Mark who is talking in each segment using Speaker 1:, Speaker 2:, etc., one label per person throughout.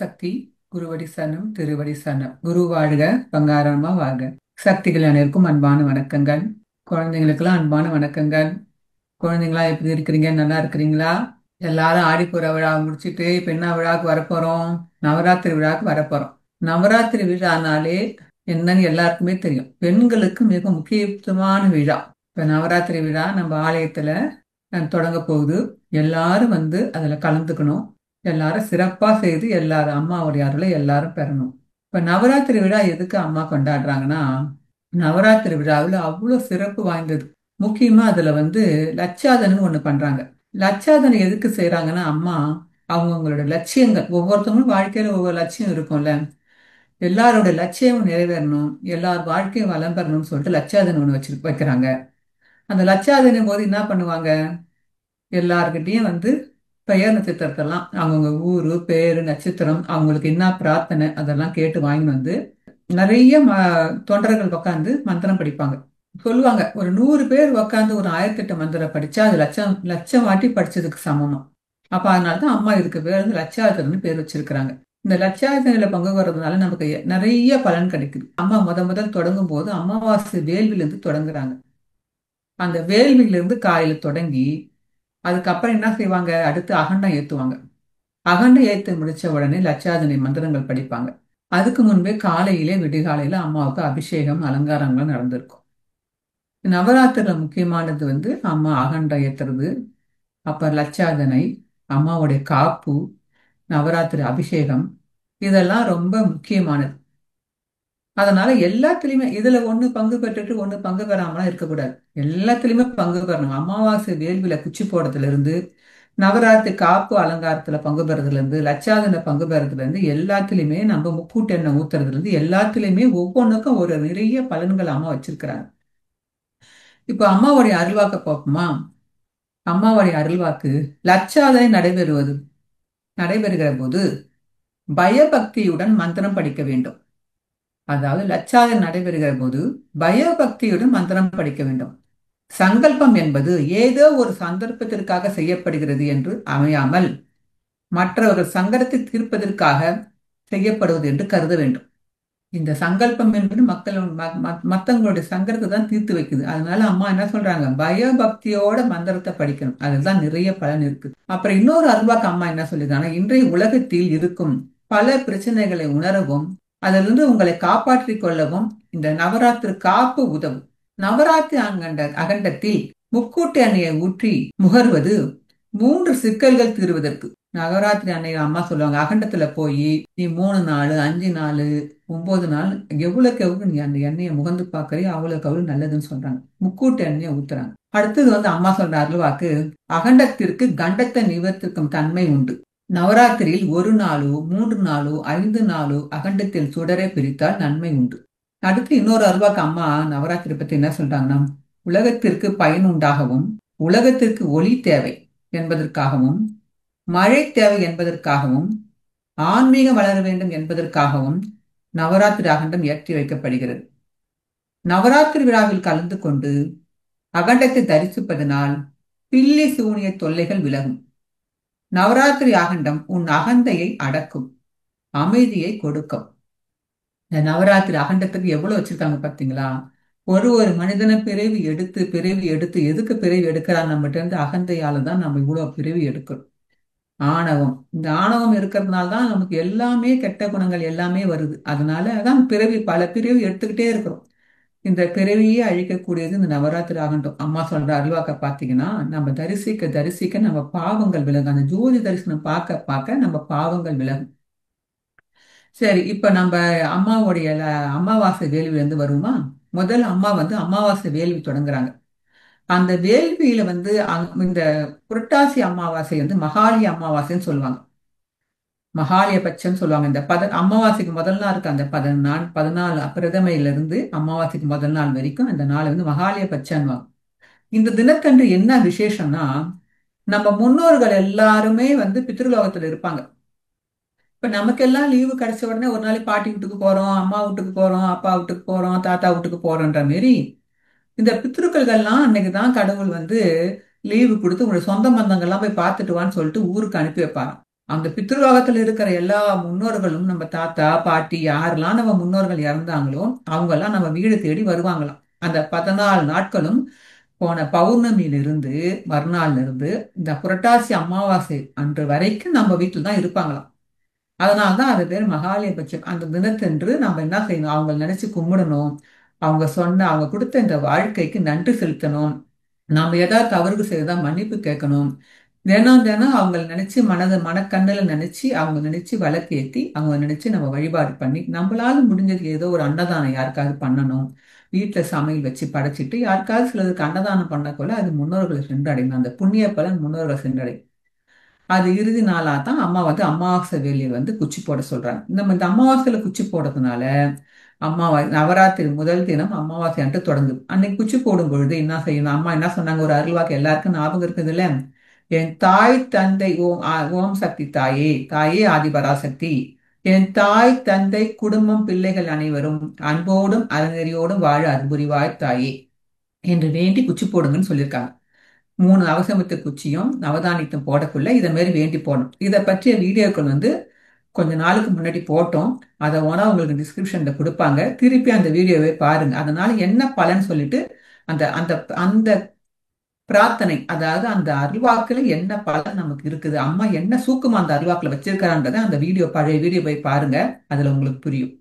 Speaker 1: சக்தி குருவடி சரணம் திருவடி சரணம். குரு வாழ்க, பங்காரமா வாழ்க. சக்திகள் அனைவருக்கும் அன்பான வணக்கங்கள். குழந்தைங்களுக்கெல்லாம் அன்பான வணக்கங்கள். குழந்தைங்களா எப்படி இருக்கிறீங்க? நல்லா இருக்கிறீங்களா? எல்லாரும் ஆடிப்புற விழா முடிச்சிட்டு இப்ப என்ன விழாவுக்கு வரப்போறோம்? நவராத்திரி விழாவுக்கு வரப்போறோம். நவராத்திரி விழானாலே என்னன்னு எல்லாருக்குமே தெரியும். பெண்களுக்கு மிக முக்கியத்துவமான விழா. இப்ப நவராத்திரி விழா நம்ம ஆலயத்துல தொடங்க போகுது. எல்லாரும் வந்து அதுல கலந்துக்கணும். எல்லாரும் சிறப்பா செய்து எல்லாரும் அம்மாவுடைய அருளை எல்லாரும் பெறணும். இப்ப நவராத்திரி விழா எதுக்கு அம்மா கொண்டாடுறாங்கன்னா, நவராத்திரி விழாவில் அவ்வளவு சிறப்பு வாய்ந்தது. முக்கியமா அதுல வந்து லட்சாதனன்னு ஒண்ணு பண்றாங்க. லட்சாதனை எதுக்கு செய்யறாங்கன்னா, அம்மா அவங்கவுங்களோட லட்சியங்கள், ஒவ்வொருத்தவங்களும் வாழ்க்கையில ஒவ்வொரு லட்சியம் இருக்கும்ல, எல்லாரோட லட்சியமும் நிறைவேறணும், எல்லார் வாழ்க்கையும் வளம் பெறணும்னு சொல்லிட்டு லட்சாதனை ஒண்ணு வைக்கிறாங்க. அந்த லட்சாதனை போது என்ன பண்ணுவாங்க, எல்லார்கிட்டயும் வந்து பெயர் நட்சத்திரத்தெல்லாம் அவங்கவுங்க ஊரு பேரு நட்சத்திரம் அவங்களுக்கு என்ன பிரார்த்தனை அதெல்லாம் கேட்டு வாங்கிட்டு வந்து நிறைய தொண்டர்கள் உட்காந்து மந்திரம் படிப்பாங்க. சொல்லுவாங்க, ஒரு 100 பேர் உட்காந்து ஒரு 1008 மந்திரம் படிச்சா அது லட்சம் லட்சம் வாட்டி படிச்சதுக்கு சமமா. அப்ப அதனாலதான் அம்மா இதுக்கு பேர் வந்து லட்சாதிபதினு பேர் வச்சிருக்கிறாங்க. இந்த லட்சாதிபதியில பங்கு வர்றதுனால நமக்கு நிறைய பலன் கிடைக்குது. அம்மா முதல் தொடங்கும் போது அமாவாசை வேள்வியிலிருந்து தொடங்குறாங்க. அந்த வேள்வியிலிருந்து காலையில தொடங்கி அதுக்கப்புறம் என்ன செய்வாங்க, அடுத்து அகண்டம் ஏத்துவாங்க. அகண்டம் ஏத்து முடிச்ச உடனே லட்சாதனை மந்திரங்கள் படிப்பாங்க. அதுக்கு முன்பே காலையிலே விடிகாலையில அம்மாவுக்கு அபிஷேகம் அலங்காரங்களும் நடந்திருக்கும். நவராத்திரில முக்கியமானது வந்து அம்மா அகண்டம் ஏத்துறது, அப்புறம் லட்சாதனை, அம்மாவுடைய காப்பு, நவராத்திரி அபிஷேகம், இதெல்லாம் ரொம்ப முக்கியமானது. அதனால எல்லாத்துலயுமே இதுல ஒண்ணு பங்கு பெற்றுட்டு ஒண்ணு பங்கு பெறாமலாம் இருக்கக்கூடாது. எல்லாத்துலயுமே பங்கு பெறணும். அமாவாசை வேள்வியில குச்சி போடுறதுல இருந்து, நவராத்திரி காப்பு அலங்காரத்துல பங்கு பெறதுல இருந்து, லட்சாதன பங்கு பெறதுல இருந்து, எல்லாத்துலயுமே நம்ம முக்கூட்டு எண்ணெய் ஊத்துறதுல இருந்து எல்லாத்துலயுமே ஒவ்வொன்றுக்கும் ஒரு நிறைய பலன்கள் அம்மா வச்சிருக்கிறாங்க. இப்ப அம்மாவுடைய அருள்வாக்க பார்ப்போமா? அம்மாவுடைய அருள்வாக்கு, லட்சாதனை நடைபெறுகிற போது பயபக்தியுடன் மந்திரம் படிக்க வேண்டும். அதாவது லட்சாதனை நடைபெறுகிற போது பயபக்தியுடன் மந்திரம் படிக்க வேண்டும். சங்கல்பம் என்பது ஏதோ ஒரு சந்தர்ப்பத்திற்காக செய்யப்படுகிறது என்று அமையாமல் மற்றவர்கள் சங்கடத்தை தீர்ப்பதற்காக செய்யப்படுவது என்று கருத வேண்டும். இந்த சங்கல்பம் என்பது மத்தவங்களுடைய சங்கடத்தை தான் தீர்த்து வைக்குது. அதனால அம்மா என்ன சொல்றாங்க, பயபக்தியோட மந்திரத்தை படிக்கணும். அதுதான் நிறைய பலன் இருக்கு. அப்புறம் இன்னொரு அருள்வாக்கு அம்மா என்ன சொல்லிருக்காங்கன்னா, இன்றைய உலகத்தில் இருக்கும் பல பிரச்சனைகளை உணரவும் அதிலிருந்து உங்களை காப்பாற்றிக் கொள்ளவும் இந்த நவராத்திரி காப்பு உதவும். நவராத்திரி அகண்டத்தில் முக்கூட்டு எண்ணெயை ஊற்றி முகர்வது 3 சிக்கல்கள் தீர்வதற்கு. நவராத்திரி அன்னைக்கு அம்மா சொல்லுவாங்க, அகண்டத்துல போய் நீ 3 நாள் 5 நாள் 9 நாள் எவ்வளவுக்கு எவ்வளவு நீ அந்த எண்ணெயை முகந்து பாக்குறியோ அவ்வளவுக்கு அவ்வளவு நல்லதுன்னு சொல்றாங்க. முக்கூட்டு எண்ணெயை ஊத்துறாங்க. அடுத்தது வந்து அம்மா சொல்ற அருள்வாக்கு, அகண்டத்திற்கு கண்டத்தை நிவர்த்திக்கும் தன்மை உண்டு. நவராத்திரியில் 1 நாளோ 3 நாளோ 5 நாளோ அகண்டத்தில் சுடரை பிரித்தால் நன்மை உண்டு. அடுத்து இன்னொரு அருள்வாக்கு அம்மா நவராத்திரி பத்தி என்ன சொல்றாங்கன்னா, உலகத்திற்கு பயன் உண்டாகவும் உலகத்திற்கு ஒளி தேவை என்பதற்காகவும் மழை தேவை என்பதற்காகவும் ஆன்மீகம் வளர வேண்டும் என்பதற்காகவும் நவராத்திரி அகண்டம் ஏற்றி வைக்கப்படுகிறது. நவராத்திரி விழாவில் கலந்து கொண்டு அகண்டத்தை தரிசிப்பதனால் பில்லி சூனிய தொல்லைகள் விலகும். நவராத்திரி அகண்டம் உன் அகந்தையை அடக்கும், அமைதியை கொடுக்கும். இந்த நவராத்திரி அகண்டத்துக்கு எவ்வளவு வச்சிருக்காங்க பாத்தீங்களா? ஒரு ஒரு மனிதனை பிறவி எடுத்து எதுக்கு பிறவி எடுக்கிறான் நம்மகிட்ட இருந்து? அகந்தையால தான் நம்ம இவ்வளவு பிறவி எடுக்கிறோம். ஆணவம், இந்த ஆணவம் இருக்கிறதுனால தான் நமக்கு எல்லாமே கெட்ட குணங்கள் எல்லாமே வருது. அதனால அதான் பல பிறவி எடுத்துக்கிட்டே இருக்கிறோம். இந்த பிறவியே அழிக்கக்கூடியது இந்த நவராத்திரி ஆகட்டும். அம்மா சொல்ற அருள்வாக்க பாத்தீங்கன்னா, நம்ம தரிசிக்க தரிசிக்க நம்ம பாவங்கள் விலகும். அந்த ஜோதி தரிசனம் பார்க்க பார்க்க நம்ம பாவங்கள் விலகும். சரி, இப்ப நம்ம அம்மாவுடைய அமாவாசை வேள்வியில இருந்து வருமா? முதல்ல அம்மா வந்து அமாவாசை வேள்வி தொடங்குறாங்க. அந்த வேள்வியில வந்து இந்த புரட்டாசி அமாவாசை வந்து மகாலய அமாவாசைன்னு சொல்லுவாங்க. மகாலய பட்சம் சொல்லுவாங்க. இந்த அமாவாசைக்கு முதல் நாள் இருக்கு, அந்த 14 பிரதமையில இருந்து அமாவாசைக்கு முதல் நாள் வரைக்கும் அந்த நாள் வந்து மகாலய பட்சம்வாங்க. இந்த தினத்தன்று என்ன விசேஷம்னா, நம்ம முன்னோர்கள் எல்லாருமே வந்து பித்ருலோகத்துல இருப்பாங்க. இப்ப நமக்கெல்லாம் லீவு கிடைச்ச உடனே ஒரு நாளைக்கு பாட்டி வீட்டுக்கு போறோம், அம்மா வீட்டுக்கு போறோம், அப்பா வீட்டுக்கு போறோம், தாத்தா வீட்டுக்கு போறோன்ற மாரி இந்த பித்ருக்கள்கள்லாம் அன்னைக்குதான் கடவுள் வந்து லீவு கொடுத்து உங்களுடைய சொந்த பந்தங்கள்லாம் போய் பார்த்துட்டு வான்னு சொல்லிட்டு ஊருக்கு அனுப்பி வைப்பாராம். அந்த பித்ருலோகத்துல இருக்கிற எல்லா முன்னோர்களும் நம்ம தாத்தா பாட்டி யாரெல்லாம் நம்ம முன்னோர்கள் இறந்தாங்களோ அவங்க எல்லாம் நம்ம வீடு தேடி வருவாங்களாம். அந்த 14 நாட்களும் போன பௌர்ணமியிலிருந்து மறுநாள்ல இருந்து இந்த புரட்டாசி அமாவாசை அன்று வரைக்கும் நம்ம வீட்டில் தான் இருப்பாங்களாம். அதனால்தான் அது பேர் மகாலயபட்சம். அந்த தினத்தன்று நம்ம என்ன செய்யணும், அவங்க நினைச்சு கும்பிடணும். அவங்க கொடுத்த இந்த வாழ்க்கைக்கு நன்றி செலுத்தணும். நாம ஏதாவது தவறு செய்தா மன்னிப்பு கேட்கணும். தினம் தினம் அவங்க நினைச்சு மனக்கண்ணுல நினைச்சு அவங்க நினைச்சு விளக்கேத்தி அவங்க நினைச்சு நம்ம வழிபாடு பண்ணி நம்மளால முடிஞ்சது ஏதோ ஒரு அன்னதானம் யாருக்காவது பண்ணணும். வீட்டுல சமையல் வச்சு படைச்சிட்டு யாருக்காவது சிலருக்கு அன்னதானம் பண்ணக்குள்ள அது முன்னோர்களை சென்றடையும். அந்த புண்ணிய பலன் முன்னோர்களை சென்றடையும். அது இறுதி நாளா தான் அம்மா வந்து அமாவாசை வேலையை வந்து குச்சி போட சொல்றாங்க. நம்ம இந்த அமாவாசையில குச்சி போடுறதுனால நவராத்திரி முதல் தினம் அமாவாசை அன்று தொடங்குது. அன்னைக்கு குச்சி போடும் பொழுது என்ன செய்யணும், அம்மா என்ன சொன்னாங்க, ஒரு அருள்வாக்கு எல்லாருக்கும் ஞாபகம் இருக்குது இல்ல. என் தாய் தந்தை ஓம் சக்தி தாயே, தாயே ஆதிபராசக்தி. என் தாய் தந்தை குடும்பம் பிள்ளைகள் அனைவரும் அன்போடும் அறநெறியோடும் வாழ அன்புரிவாய் தாயே என்று வேண்டி குச்சி போடுங்கன்னு சொல்லியிருக்காங்க. 3 அவசரத்து குச்சியும் நவதானியத்தும் போடக்குள்ள இதை மாதிரி வேண்டி போடணும். இதை பற்றிய வீடியோக்கள் வந்து கொஞ்ச நாளுக்கு முன்னாடி போட்டோம். அதை வேணா உங்களுக்கு டிஸ்கிரிப்ஷன்ல கொடுப்பாங்க. திருப்பி அந்த வீடியோவை பாருங்க. அதனால என்ன பலன் சொல்லிட்டு அந்த அந்த அந்த பிரார்த்தனை, அதாவது அந்த அருள்வாக்குல என்ன பலன் நமக்கு இருக்குது, அம்மா என்ன சூக்குமா அந்த அருள்வாக்குல வச்சிருக்கான்றத அந்த பழைய வீடியோ போய் பாருங்க. அதுல உங்களுக்கு புரியும்.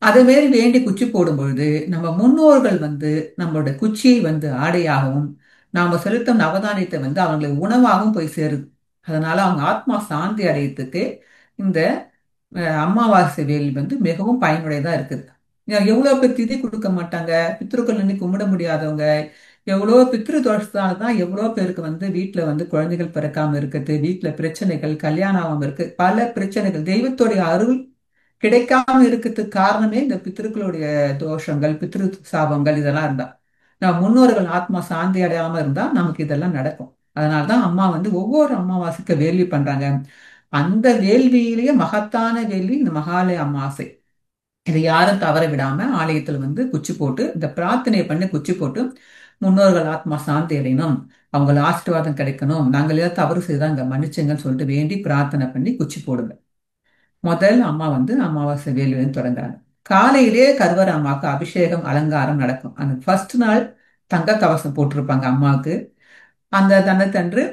Speaker 1: அதே மாரி வேண்டி குச்சி போடும் பொழுது நம்ம முன்னோர்கள் வந்து நம்மளோட குச்சியை வந்து ஆடையாகவும் நாம செலுத்தும் நவதானியத்தை வந்து அவங்களுக்கு உணவாகவும் போய் சேருது. அதனால அவங்க ஆத்மா சாந்தி அடையத்துக்கு இந்த அமாவாசை வேல் வந்து மிகவும் பயனுடையதா இருக்குது. எவ்வளவு பேர் திதி கொடுக்க மாட்டாங்க, பித்ருக்கள் இன்னைக்கு கும்பிட முடியாதவங்க, எவ்வளோ பித்ரு தோஷத்தால தான் எவ்வளோ பேருக்கு வந்து வீட்டுல வந்து குழந்தைகள் பிறக்காம இருக்குது, வீட்டுல பிரச்சனைகள், கல்யாணம் ஆகாம இருக்கு, பல பிரச்சனைகள், தெய்வத்துடைய அருள் கிடைக்காம இருக்கிறதுக்கு காரணமே இந்த பித்ருக்களுடைய தோஷங்கள், பித்ரு சாபங்கள் இதெல்லாம் இருந்தா. நம்ம முன்னோர்கள் ஆத்மா சாந்தி அடையாம இருந்தா நமக்கு இதெல்லாம் நடக்கும். அதனாலதான் அம்மா வந்து ஒவ்வொரு அமாவாசைக்கு வேள்வி பண்றாங்க. அந்த வேள்வியிலேயே மகத்தான வேள்வி இந்த மகாலய அமாவாசை. இதை யாரும் தவற விடாம ஆலயத்துல வந்து குச்சி போட்டு இந்த பிரார்த்தனையை பண்ணி குச்சி போட்டு முன்னோர்கள் ஆத்மா சாந்தி அடையணும், அவங்கள ஆசீர்வாதம் கிடைக்கணும், நாங்கள் ஏதாவது தவறு செய்தா அங்க மன்னிச்சுங்கன்னு சொல்லிட்டு வேண்டி பிரார்த்தனை பண்ணி குச்சி போடுங்க. முதல் அம்மா வந்து அமாவாசை வேள்வின்னு தொடங்குறாங்க. காலையிலேயே கருவறை அம்மாவுக்கு அபிஷேகம் அலங்காரம் நடக்கும். அந்த ஃபர்ஸ்ட் நாள் தங்க கவசம் போட்டிருப்பாங்க அம்மாவுக்கு. அந்த தன்னத்தன்று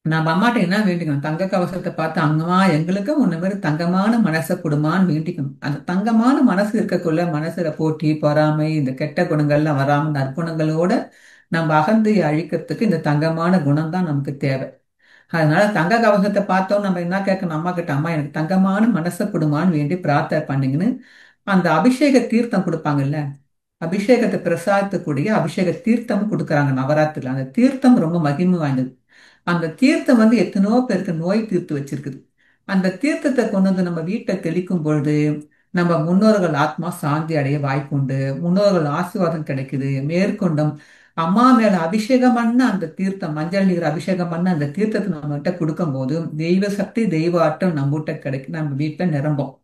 Speaker 1: நம்ம அம்மாட்ட என்ன வேண்டிக்கணும், தங்க கவசத்தை பார்த்து அங்கம்மா எங்களுக்கு உன்ன மாதிரி தங்கமான மனசை கொடுமான்னு வேண்டிக்கணும். அந்த தங்கமான மனசு இருக்கக்குள்ள மனசுல போட்டி பொறாமை இந்த கெட்ட குணங்கள்லாம் வராம நற்குணங்களோட நம்ம அகந்தையை அழிக்கிறதுக்கு இந்த தங்கமான குணம் தான் நமக்கு தேவை. அதனால தங்க கவசத்தை பார்த்தோம் நம்ம என்ன கேட்கணும், அம்மா கிட்ட அம்மா எனக்கு தங்கமான மனசை கொடுமான்னு வேண்டி பிரார்த்தனை பண்ணீங்கன்னு அந்த அபிஷேக தீர்த்தம் கொடுப்பாங்கல்ல, அபிஷேகத்தை பிரசாதத்துக்கூடிய அபிஷேக தீர்த்தம் கொடுக்குறாங்க நவராத்திரில. அந்த தீர்த்தம் ரொம்ப மகிமை வாய்ந்தது. அந்த தீர்த்தம் வந்து எத்தனையோ பேருக்கு நோய் தீர்த்து வச்சிருக்குது. அந்த தீர்த்தத்தை கொண்டு வந்து நம்ம வீட்டை தெளிக்கும் பொழுது நம்ம முன்னோர்கள் ஆத்மா சாந்தி அடைய வாய்ப்பு உண்டு. முன்னோர்கள் ஆசீர்வாதம் கிடைக்குது. மேற்கொண்டும் அம்மா மேல அபிஷேகம் பண்ண அந்த தீர்த்தம், மஞ்சள் நீர் அபிஷேகம் பண்ண அந்த தீர்த்தத்தை நம்ம கிட்ட கொடுக்கும் போது தெய்வ சக்தி தெய்வ ஆட்டம் நம்ம கிட்ட கிடைக்கும், நம்ம வீட்டுல நிரம்பும்.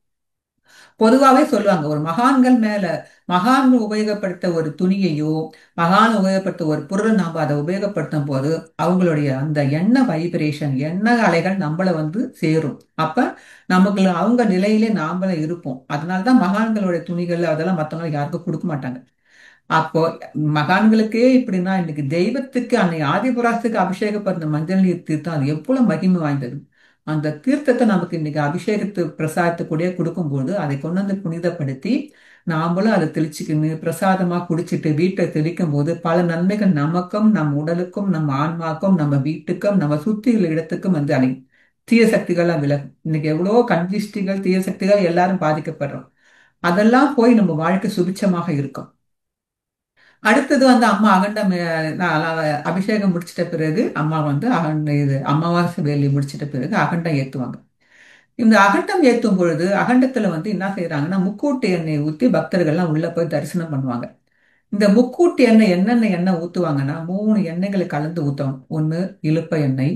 Speaker 1: பொதுவாகவே சொல்லுவாங்க, ஒரு மகான்கள் மேல மகான்கள் உபயோகப்படுத்த ஒரு துணியையோ மகான் உபயோகப்படுத்த ஒரு பொருள் நாம அதை உபயோகப்படுத்தும் போது அவங்களுடைய அந்த எண்ண வைப்ரேஷன் எண்ண அலைகள் நம்மள வந்து சேரும். அப்ப நமக்கு அவங்க நிலையிலே நாமள இருப்போம். அதனாலதான் மகான்களுடைய துணிகள் அதெல்லாம் மற்றவங்களுக்கு யாருக்கும் கொடுக்க மாட்டாங்க. அப்போ மகான்களுக்கே இப்படின்னா இன்னைக்கு தெய்வத்துக்கு அன்னை ஆதிபுராசத்துக்கு அபிஷேகப்படுத்த மஞ்சள் நீர் தீர்த்தம் அது எவ்வளவு மகிமை வாய்ந்தது. அந்த தீர்த்தத்தை நமக்கு இன்னைக்கு அபிஷேகத்து பிரசாதத்துக்கூடிய கொடுக்கும்போது அதை கொண்டு வந்து புனிதப்படுத்தி நாமளும் அதை தெளிச்சுக்கணும் பிரசாதமா குடிச்சிட்டு வீட்டை தெளிக்கும் போது பல நன்மைகள் நமக்கும் நம் உடலுக்கும் நம் ஆன்மாக்கும் நம்ம வீட்டுக்கும் நம்ம சுத்தி உள்ள இடத்துக்கும் வந்து அடையும். தீய சக்திகள்லாம் விலகும். இன்னைக்கு எவ்வளவோ கண்திஷ்டிகள் தீய சக்திகள் எல்லாரும் பாதிக்கப்படுறோம். அதெல்லாம் போய் நம்ம வாழ்க்கை சுபிட்சமாக இருக்கும். அடுத்தது வந்து அம்மா அகண்டம் அபிஷேகம் முடிச்சிட்ட பிறகு அம்மா வந்து இது அமாவாசை வேலி முடிச்சிட்ட பிறகு அகண்டம் ஏத்துவாங்க. இந்த அகண்டம் ஏத்தும் பொழுது அகண்டத்துல வந்து என்ன செய்யறாங்கன்னா முக்கூட்டு எண்ணெய் ஊத்தி பக்தர்கள்லாம் உள்ள போய் தரிசனம் பண்ணுவாங்க. இந்த முக்கூட்டு எண்ணெய் என்னென்ன எண்ணெய் ஊத்துவாங்கன்னா 3 எண்ணெய்களை கலந்து ஊத்துவாங்க. ஒண்ணு இலுப்ப எண்ணெய்,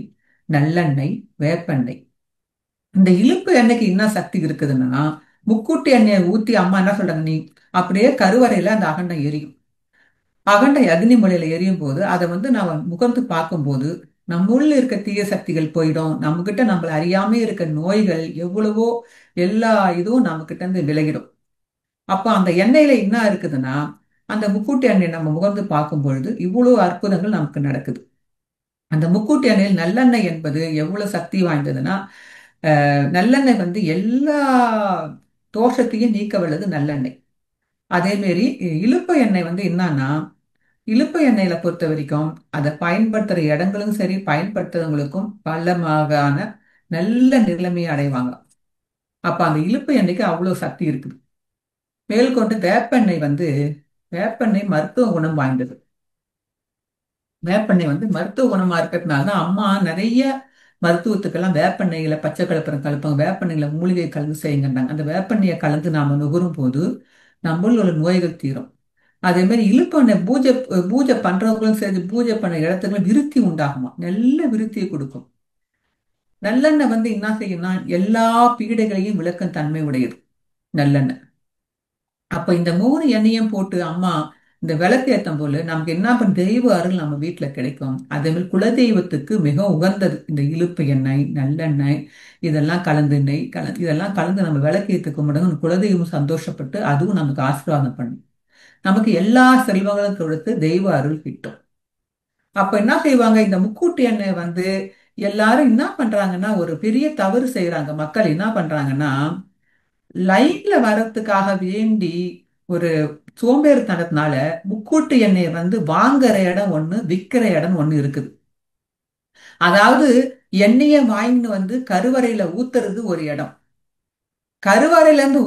Speaker 1: நல்லெண்ணெய், வேப்பெண்ணெய். இந்த இலுப்பு எண்ணெய்க்கு என்ன சக்தி இருக்குதுன்னா முக்கூட்டு எண்ணெயை ஊத்தி அம்மா என்ன சொல்றாங்க, நீ அப்படியே கருவறையில அந்த அகண்டம் எரியும். அகண்ட அக்னி மலையில எரியும் போது அதை வந்து நான் முகர்ந்து பார்க்கும்போது நம்முள்ள இருக்க தீய சக்திகள் போயிடும். நம்ம கிட்ட நம்மள அறியாம இருக்க நோய்கள் எவ்வளவோ எல்லா இதுவும் நம்ம கிட்ட இருந்து விலகிடும். அப்ப அந்த எண்ணெயில என்ன இருக்குதுன்னா, அந்த முக்கூட்டி எண்ணெய் நம்ம முகர்ந்து பார்க்கும் பொழுது இவ்வளவு அற்புதங்கள் நமக்கு நடக்குது. அந்த முக்கூட்டி எண்ணெயில் நல்லெண்ணெய் என்பது எவ்வளவு சக்தி வாய்ந்ததுன்னா, நல்லெண்ணெய் வந்து எல்லா தோஷத்தையும் நீக்க வல்லது நல்லெண்ணெய். அதே மாரி இலுப்பை எண்ணெய் வந்து என்னன்னா, இலுப்பை எண்ணெயில பொறுத்த வரைக்கும் அதை பயன்படுத்துற இடங்களும் சரி, பயன்படுத்துறவங்களுக்கும் பல வகையான நல்ல நிலைமையை அடைவாங்க. அப்ப அந்த இலுப்பை எண்ணெய்க்கு அவ்வளவு சக்தி இருக்குது. மேற்கொண்டு வேப்பெண்ணெய் வந்து வேப்பெண்ணெய் மருத்துவ குணம் வாய்ந்தது. வேப்பெண்ணெய் வந்து மருத்துவ குணமா இருக்கிறதுனால தான் அம்மா நிறைய மருத்துவத்துக்கெல்லாம் வேப்பெண்ணெயில பச்சை கலப்பரம் கலப்பாங்க, வேப்பெண்ணெயில மூலிகை கலந்து செய்யுங்கன்றாங்க. அந்த வேப்பெண்ணெயை கலந்து நாம நுகரும் போது நம்மள உள்ள நோய்கள் தீரும். அதே மாதிரி இழுப்பெண்ணெய் பூஜை பூஜை பண்றவங்களும் சரி, பூஜை பண்ண இடத்துக்குள்ள விருத்தி உண்டாகுமா, நல்ல விருத்தியை கொடுக்கும். நல்லெண்ணெய் வந்து என்ன செய்யும்னா எல்லா பீடைகளையும் விளக்கும் தன்மை உடையது நல்லெண்ணெய். அப்ப இந்த 3 எண்ணெயும் போட்டு அம்மா இந்த விளக்கு ஏத்தம் போல நமக்கு என்ன பண்ண தெய்வ அருள் நம்ம வீட்டுல கிடைக்கும். அதே மாதிரி குலதெய்வத்துக்கு மிக உகந்தது இந்த இலுப்பு எண்ணெய், நல்லெண்ணெய், இதெல்லாம் கலந்து நெய் கலந்து இதெல்லாம் கலந்து நம்ம விளக்கு ஏத்து கும்பிடுங்க. குலதெய்வம் சந்தோஷப்பட்டு அதுவும் நமக்கு ஆசீர்வாதம் பண்ணும். நமக்கு எல்லா செல்வங்களும் கொடுத்து தெய்வ அருள் கிட்டும். அப்ப என்ன செய்வாங்க, இந்த முக்கூட்டு எண்ணெய் வந்து எல்லாரும் என்ன பண்றாங்கன்னா ஒரு பெரிய தவறு செய்யறாங்க. மக்கள் என்ன பண்றாங்கன்னா, லைன்ல வர்றதுக்காக வேண்டி ஒரு சோம்பேறித்தனத்தினால முக்கூட்டு எண்ணெயை வந்து வாங்குற இடம் ஒண்ணு, விக்கிற இடம் ஒண்ணு இருக்குது. அதாவது எண்ணெயை வாங்கின்னு வந்து கருவறையில ஊத்துறது ஒரு இடம், கருவறையில இருந்து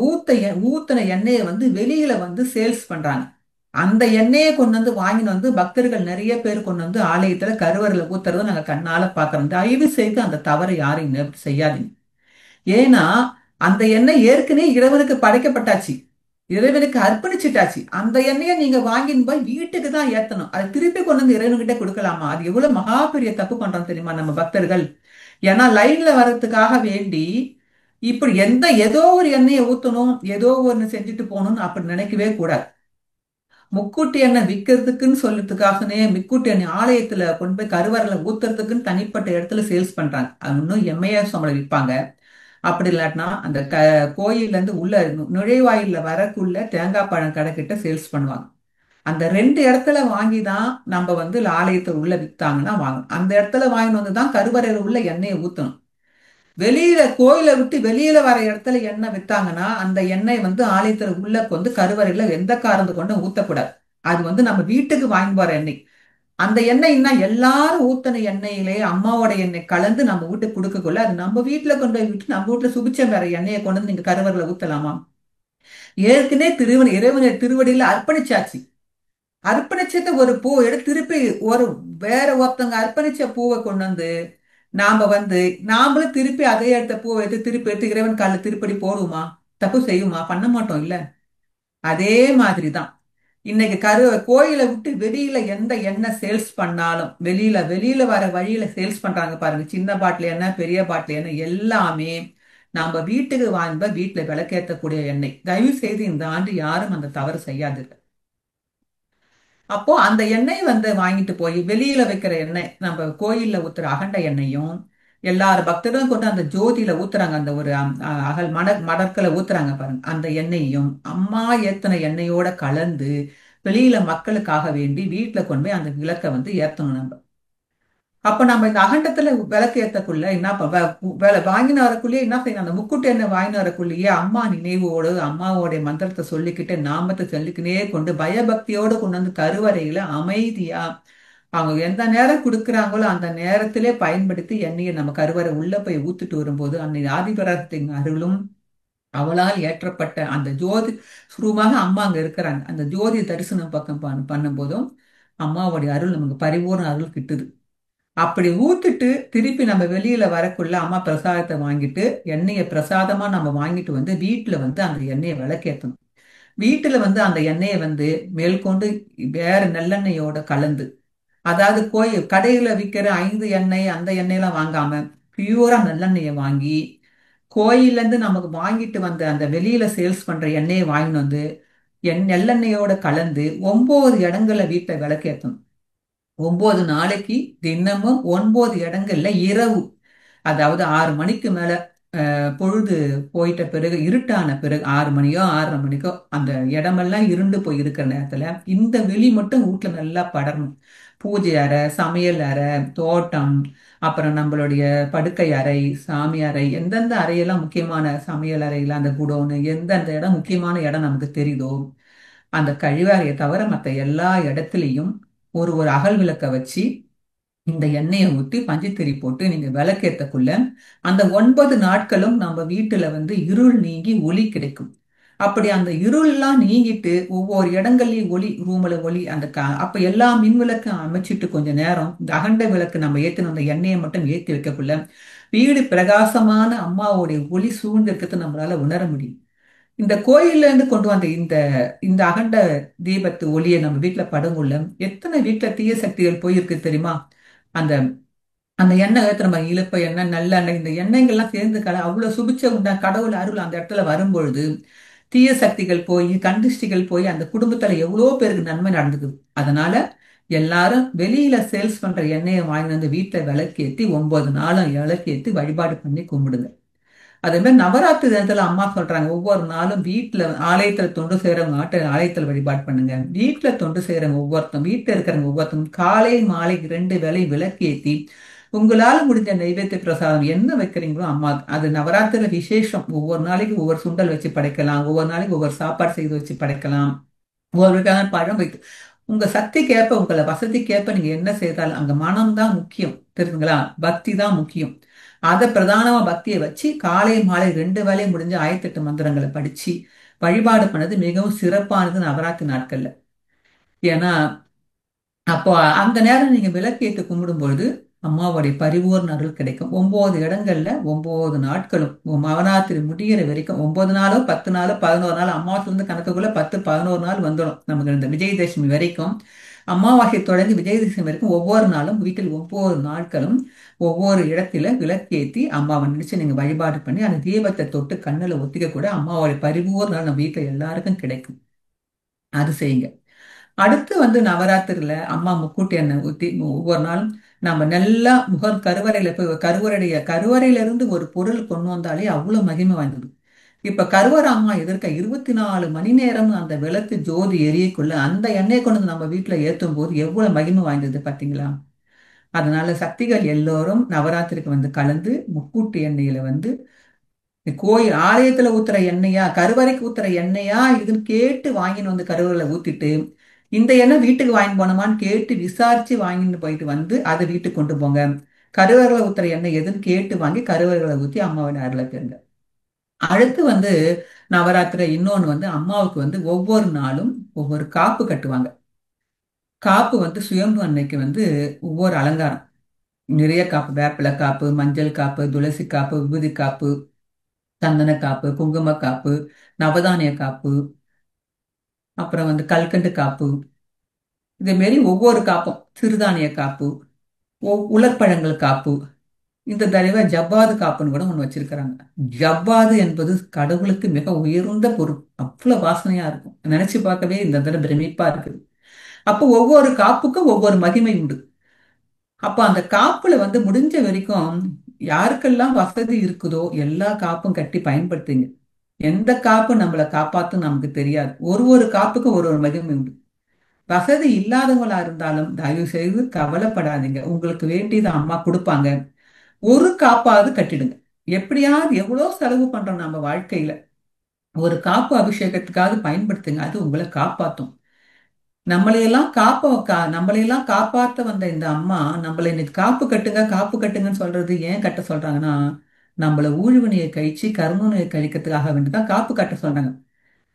Speaker 1: ஊத்துன எண்ணெயை வந்து வெளியில வந்து சேல்ஸ் பண்றாங்க. அந்த எண்ணெயை கொண்டு வந்து வாங்கின்னு வந்து பக்தர்கள் நிறைய பேர் கொண்டு வந்து ஆலயத்துல கருவறையில ஊத்துறதை நாங்க கண்ணால பாக்குறோம். தயவு செய்து அந்த தவறை யாரும் செய்யாதீங்க. ஏன்னா அந்த எண்ணெய் ஏற்கனவே இறைவனுக்கு படைக்கப்பட்டாச்சு, இறைவனுக்கு அர்ப்பணிச்சுட்டாச்சு. அந்த எண்ணெயை நீங்க வாங்கின்னு போய் வீட்டுக்கு தான் ஏத்தணும். அதை திருப்பி கொண்டு வந்து இறைவன்கிட்ட கொடுக்கலாமா? அது எவ்வளவு மகா பெரிய தப்பு பண்றோம் தெரியுமா நம்ம பக்தர்கள்? ஏன்னா லைன்ல வர்றதுக்காக வேண்டி இப்படி ஏதோ ஒரு எண்ணெயை ஊத்தணும், ஏதோ ஒண்ணு செஞ்சுட்டு போகணும்னு அப்படி நினைக்கவே கூடாது. முக்கூட்டி எண்ணெய் விற்கிறதுக்குன்னு சொல்றதுக்காகனே முக்கூட்டி எண்ணெய் ஆலயத்துல கொண்டு போய் கருவறையில ஊத்துறதுக்குன்னு தனிப்பட்ட இடத்துல சேல்ஸ் பண்றாங்க. அது இன்னும் எம்ஐஆர் சம்பளம் விற்பாங்க. அப்படி இல்லாட்டினா அந்த கோயில்ல இருந்து உள்ள நுழைவாயில்ல வரக்குள்ள தேங்காய் பழம் கடை கிட்ட சேல்ஸ் பண்ணுவாங்க. அந்த 2 இடத்துல வாங்கி தான் நம்ம வந்து ஆலயத்தை உள்ள வித்தாங்கன்னா வாங்கணும். அந்த இடத்துல வாங்கிட்டு வந்து தான் கருவறையில உள்ள எண்ணெயை ஊத்தணும். வெளியில கோயிலை விட்டு வெளியில வர இடத்துல எண்ணெய் வித்தாங்கன்னா அந்த எண்ணெய் வந்து ஆலயத்துல உள்ள வந்து கருவறையில எந்த காரணத்தை கொண்டு ஊத்தக்கூடாது. அது வந்து நம்ம வீட்டுக்கு வாங்கி போற எண்ணெய். அந்த எண்ணெய்னா எல்லாரும் ஊத்தன எண்ணெயிலே அம்மாவோட எண்ணெய் கலந்து நம்ம வீட்டுக்கு கொடுக்கக்குள்ள அது நம்ம வீட்டுல கொண்டு போய் விட்டு நம்ம வீட்டுல சுபிச்சம் வேற எண்ணெயை கொண்டு வந்து நீங்க கருவறையில ஊத்தலாமா? ஏற்கனவே இறைவனை திருவடியில அர்ப்பணிச்சாச்சு. அர்ப்பணிச்சத ஒரு பூ எடுத்து திருப்பி ஒரு வேற ஒருத்தவங்க அர்ப்பணிச்ச பூவை கொண்டு வந்து நாம வந்து நாமளும் திருப்பி அதே இடத்த பூவை எடுத்து திருப்பி எடுத்து இறைவன் காலில் திருப்படி போடுவோமா? தப்பு செய்யுமா? பண்ண மாட்டோம் இல்ல. அதே மாதிரிதான் இன்னைக்கு கோயிலை விட்டு வெளியில எந்த எண்ணெய் சேல்ஸ் பண்ணாலும் வெளியில வெளியில வர வழியில சேல்ஸ் பண்றாங்க பாருங்க. சின்ன பாட்டில் எண்ணெய், பெரிய பாட்டில் எண்ணெய் எல்லாமே நாம வீட்டுக்கு வாங்க வீட்டுல விளக்கேற்றக்கூடிய எண்ணெய். தயவு செய்து இந்த ஆண்டு யாரும் அந்த தவறு செய்யாதீர்கள். அப்போ அந்த எண்ணெய் வந்து வாங்கிட்டு போய் வெளியில வைக்கிற எண்ணெய் நம்ம கோயில்ல ஊத்துற அகண்ட எண்ணெயும் எல்லாரும் பக்தர்களும் கொண்டு அந்த ஜோதியில ஊத்துறாங்க. அந்த ஒரு அகல் மடக்கல ஊத்துறாங்க பாருங்க. அந்த எண்ணெயையும் அம்மா ஏத்தன எண்ணெயோட கலந்து வெளியில மக்களுக்காக வேண்டி வீட்டுல கொண்டு போய் அந்த விளக்கை வந்து ஏத்தணும் நம்ம. அப்ப நம்ம இந்த அகண்டத்துல விளக்கு ஏத்தக்குள்ள என்ன வாங்கின வரக்குள்ளேயே என்ன செய்யணும், அந்த முக்குட்டு எண்ணெய் வாங்கின வரக்குள்ளேயே அம்மா நினைவோடு அம்மாவோடைய மந்திரத்தை சொல்லிக்கிட்டு நாமத்தை சொல்லிக்கினே கொண்டு பயபக்தியோடு கொண்டு வந்து கருவறையில அமைதியா அவங்க எந்த நேரம் கொடுக்குறாங்களோ அந்த நேரத்திலே பயன்படுத்தி எண்ணெயை நம்ம கருவறை உள்ள போய் ஊத்துட்டு வரும்போது அன்னை ஆதிபராசக்தியின் அருளும் அவளால் ஏற்றப்பட்ட அந்த ஜோதி சுரூபமாக அம்மா அங்க இருக்கிறாங்க. அந்த ஜோதி தரிசனம் பக்கம் பண்ணும் போதும் அம்மாவுடைய அருள் நமக்கு பரிபூர்ண அருள் கிட்டுது. அப்படி ஊத்துட்டு திருப்பி நம்ம வெளியில வரக்குள்ள அம்மா பிரசாதத்தை வாங்கிட்டு எண்ணெயை பிரசாதமா நம்ம வாங்கிட்டு வந்து வீட்டுல வந்து அந்த எண்ணெயை விளக்கேற்றணும். வீட்டுல வந்து அந்த எண்ணெயை வந்து மேற்கொண்டு வேற நல்லெண்ணெயோட கலந்து, அதாவது கடையில விற்கிற 5 எண்ணெய் அந்த எண்ணெயெல்லாம் வாங்காம பியூரா நல்லெண்ணெயை வாங்கி கோயில்ல இருந்து நமக்கு வாங்கிட்டு வந்த அந்த வெளியில சேல்ஸ் பண்ற எண்ணெயை வாங்கிட்டு வந்து நல்லெண்ணெயோட கலந்து 9 இடங்கள்ல வீட்டை விளக்கேற்றணும். 9 நாளைக்கு தினமும் 9 இடங்கள்ல இரவு, அதாவது 6 மணிக்கு மேல பொழுது போயிட்ட பிறகு, இருட்டான பிறகு 6 மணியோ 6:30 மணிக்கோ அந்த இடமெல்லாம் இருண்டு போய் இருக்கிற நேரத்துல இந்த வெளி மட்டும் வீட்டுல நல்லா படரணும். பூஜை அறை, சமையல் அறை, தோட்டம், அப்புறம் நம்மளுடைய படுக்கை அறை, சாமி அறை, எந்தெந்த அறையெல்லாம் முக்கியமான சமையல் அறையில அந்த குடோனு, எந்தெந்த இடம் முக்கியமான இடம் நமக்கு தெரியுதோ அந்த கழிவறையை தவிர மற்ற எல்லா இடத்துலையும் ஒரு ஒரு அகல் விளக்க வச்சு இந்த எண்ணெயை ஊற்றி பஞ்சுத்திரி போட்டு நீங்க விளக்கேத்தக்குள்ள அந்த 9 நாட்களும் நம்ம வீட்டுல இருள் நீங்கி ஒளி கிடைக்கும். அப்படி அந்த இருள்லாம் நீங்கிட்டு ஒவ்வொரு இடங்கள்லயும் ஒளி, ரூம்ல ஒளி, அப்ப எல்லா மின் விளக்கு அமைச்சிட்டு கொஞ்ச நேரம் இந்த அகண்ட விளக்கு நம்ம ஏத்தின அந்த எண்ணெயை மட்டும் ஏத்தி வைக்கக்குள்ள வீடு பிரகாசமான அம்மாவுடைய ஒளி சூழ்ந்திருக்கிறது நம்மளால உணர முடியும். இந்த கோயில்ல இருந்து கொண்டு வந்த இந்த இந்த அகண்ட தீபத்து ஒளியை நம்ம வீட்டுல படங்குள்ள எத்தனை வீட்டுல தீய சக்திகள் போயிருக்கு தெரியுமா? அந்த அந்த எண்ணெய் நம்ம இழுப்ப எண்ணெய், நல்லெண்ணெய், இந்த எண்ணெய்கள்லாம் சேர்ந்து அவ்வளவு சுபிச்ச உண்டா கடவுள் அருள் அந்த இடத்துல வரும்பொழுது தீய சக்திகள் போய், கந்திஷ்டிகள் போய் அந்த குடும்பத்துல எவ்வளோ பேருக்கு நன்மை நடந்துக்குது. அதனால எல்லாரும் வெளியில சேல்ஸ் பண்ற எண்ணெயை வாங்கி வந்து வீட்டுல விளக்கேத்தி 9 நாளும் விளக்கேத்தி வழிபாடு பண்ணி கும்பிடுங்க. அதே மாதிரி நவராத்திரி தினத்துல அம்மா சொல்றாங்க, ஒவ்வொரு நாளும் வீட்டுல ஆலயத்துல தொண்டு செய்யறவங்க ஆலயத்துல வழிபாடு பண்ணுங்க. வீட்டுல தொண்டு செய்யறவங்க ஒவ்வொருத்தரும், வீட்டுல இருக்கிறவங்க ஒவ்வொருத்தரும் காலை மாலை 2 வேளை விளக்கேத்தி உங்களால முடிஞ்ச நைவேத்திய பிரசாதம் என்ன வைக்கிறீங்களோ அம்மா, அது நவராத்திரி விசேஷம். ஒவ்வொரு நாளைக்கு ஒவ்வொரு சுண்டல் வச்சு படைக்கலாம், ஒவ்வொரு நாளைக்கு ஒவ்வொரு சாப்பாடு செய்து வச்சு படைக்கலாம், ஒவ்வொரு வகையான பழம் வைத்து உங்க சக்திக்கேற்ப, உங்களை வசதிக்கேற்ப நீங்க என்ன செய்தாலும் அங்க மனம் தான் முக்கியம், தெரியுங்களா? பக்தி தான் முக்கியம். அதை பிரதானமா பக்தியை வச்சு காலை மாலை 2 வேளையும் முடிஞ்ச 1008 மந்திரங்களை படிச்சு வழிபாடு பண்ணது மிகவும் சிறப்பானது நவராத்திரி நாட்கள்ல. ஏன்னா அப்போ அந்த நேரம் நீங்க விளக்கேத்து கும்பிடும் பொழுது அம்மாவுடைய பரிபூர்ண அருள் கிடைக்கும். 9 இடங்கள்ல 9 நாட்களும் நவராத்திரி முடிகிற வரைக்கும், 9 நாளோ 10 நாளோ 11 நாள், அமாவாசை கணக்குக்குள்ள 10 11 நாள் வந்துடும் நமக்கு இந்த விஜயதசமி வரைக்கும். அமாவாசை தொடங்கி விஜயதசமி வரைக்கும் ஒவ்வொரு நாளும் வீட்டில் 9 நாட்களும் ஒவ்வொரு இடத்துல விளக்கேத்தி அம்மாவை நினைச்சு நீங்க வழிபாடு பண்ணி அந்த தீபத்தை தொட்டு கண்ணுல ஒத்திக்க கூட அம்மாவுடைய பரிபூர்ண அருள் நம்ம வீட்டுல எல்லாருக்கும் கிடைக்கும். அது செய்யுங்க. அடுத்து நவராத்திரில அம்மா முக்கூட்டி எண்ணெய் ஊத்தி ஒவ்வொரு நாளும் நம்ம நல்லா கருவறையில போய் கருவறையில இருந்து ஒரு பொருள் கொண்டு வந்தாலே அவ்வளவு மகிமை வாய்ந்தது. இப்ப கருவறை அம்மா எதிர்க்க 24 மணி நேரம் அந்த விளக்கு ஜோதி எரியக்குள்ள அந்த எண்ணெயை கொண்டு வந்து நம்ம வீட்டுல ஏத்தும் போது எவ்வளவு மகிமை வாய்ந்தது பாத்தீங்களா? அதனால சக்திகள் எல்லோரும் நவராத்திரிக்கு கலந்து முக்கூட்டு எண்ணெயில கோயில் ஆலயத்துல ஊத்துற எண்ணெயா, கருவறைக்கு ஊத்துற எண்ணெயா இதுன்னு கேட்டு வாங்கின்னு கருவறையில ஊத்திட்டு இந்த எண்ணெய் வீட்டுக்கு வாங்கி போனோமான்னு கேட்டு விசாரிச்சு வாங்கிட்டு போயிட்டு அதை வீட்டுக்கு கொண்டு போங்க. கருவறையில ஊத்துற எண்ணெய் எதுன்னு கேட்டு வாங்கி கருவறையில ஊத்தி அம்மாவோட அருளை பெறுங்க. அடுத்து நவராத்திரி இன்னொன்னு அம்மாவுக்கு ஒவ்வொரு நாளும் ஒவ்வொரு காப்பு கட்டுவாங்க. காப்பு சுயம்பு அன்னைக்கு ஒவ்வொரு அலங்காரம், நிறைய காப்பு, வேப்பிலை காப்பு, மஞ்சள் காப்பு, துளசி காப்பு, விபூதி காப்பு, சந்தன காப்பு, குங்கும காப்பு, நவதானிய காப்பு, அப்புறம் கல்கண்டு காப்பு, இதே மாரி ஒவ்வொரு காப்பும், சிறுதானிய காப்பு, உலர்பழங்கள் காப்பு, இந்த தடவை ஜவ்வாது காப்புன்னு கூட ஒண்ணு வச்சிருக்கிறாங்க. ஜவ்வாது என்பது கடவுளுக்கு மிக உயர்ந்த பொருள், அவ்வளவு வாசனையா இருக்கும். நினைச்சு பார்க்கவே இந்த தடவை பிரமிப்பா இருக்குது. அப்போ ஒவ்வொரு காப்புக்கும் ஒவ்வொரு மகிமை உண்டு. அப்ப அந்த காப்புல முடிஞ்ச வரைக்கும் யாருக்கெல்லாம் வசதி இருக்குதோ எல்லா காப்பும் கட்டி பயன்படுத்துங்க. எந்த காப்பு நம்மளை காப்பாத்தும் நமக்கு தெரியாது. ஒரு ஒரு காப்புக்கும் ஒரு ஒரு மகிமை உண்டு. வசதி இல்லாதவங்களா இருந்தாலும் தயவு செய்து கவலைப்படாதீங்க, உங்களுக்கு வேண்டியதை அம்மா கொடுப்பாங்க. ஒரு காப்பாவது கட்டிடுங்க. எப்படியாவது எவ்வளவு செலவு பண்றோம் நம்ம வாழ்க்கையில, ஒரு காப்பு அபிஷேகத்துக்காவது பயன்படுத்துங்க, அது உங்களை காப்பாத்தும். நம்மளையெல்லாம் காப்பாத்த வந்த இந்த அம்மா நம்மளை இன்னைக்கு காப்பு கட்டுங்க காப்பு கட்டுங்கன்னு சொல்றது ஏன் கட்ட சொல்றாங்கன்னா, நம்மள ஊழ்வினையை கழிச்சு கர்மவினையை கழிக்கிறதுக்காக வேண்டிதான் காப்பு கட்ட சொல்றாங்க.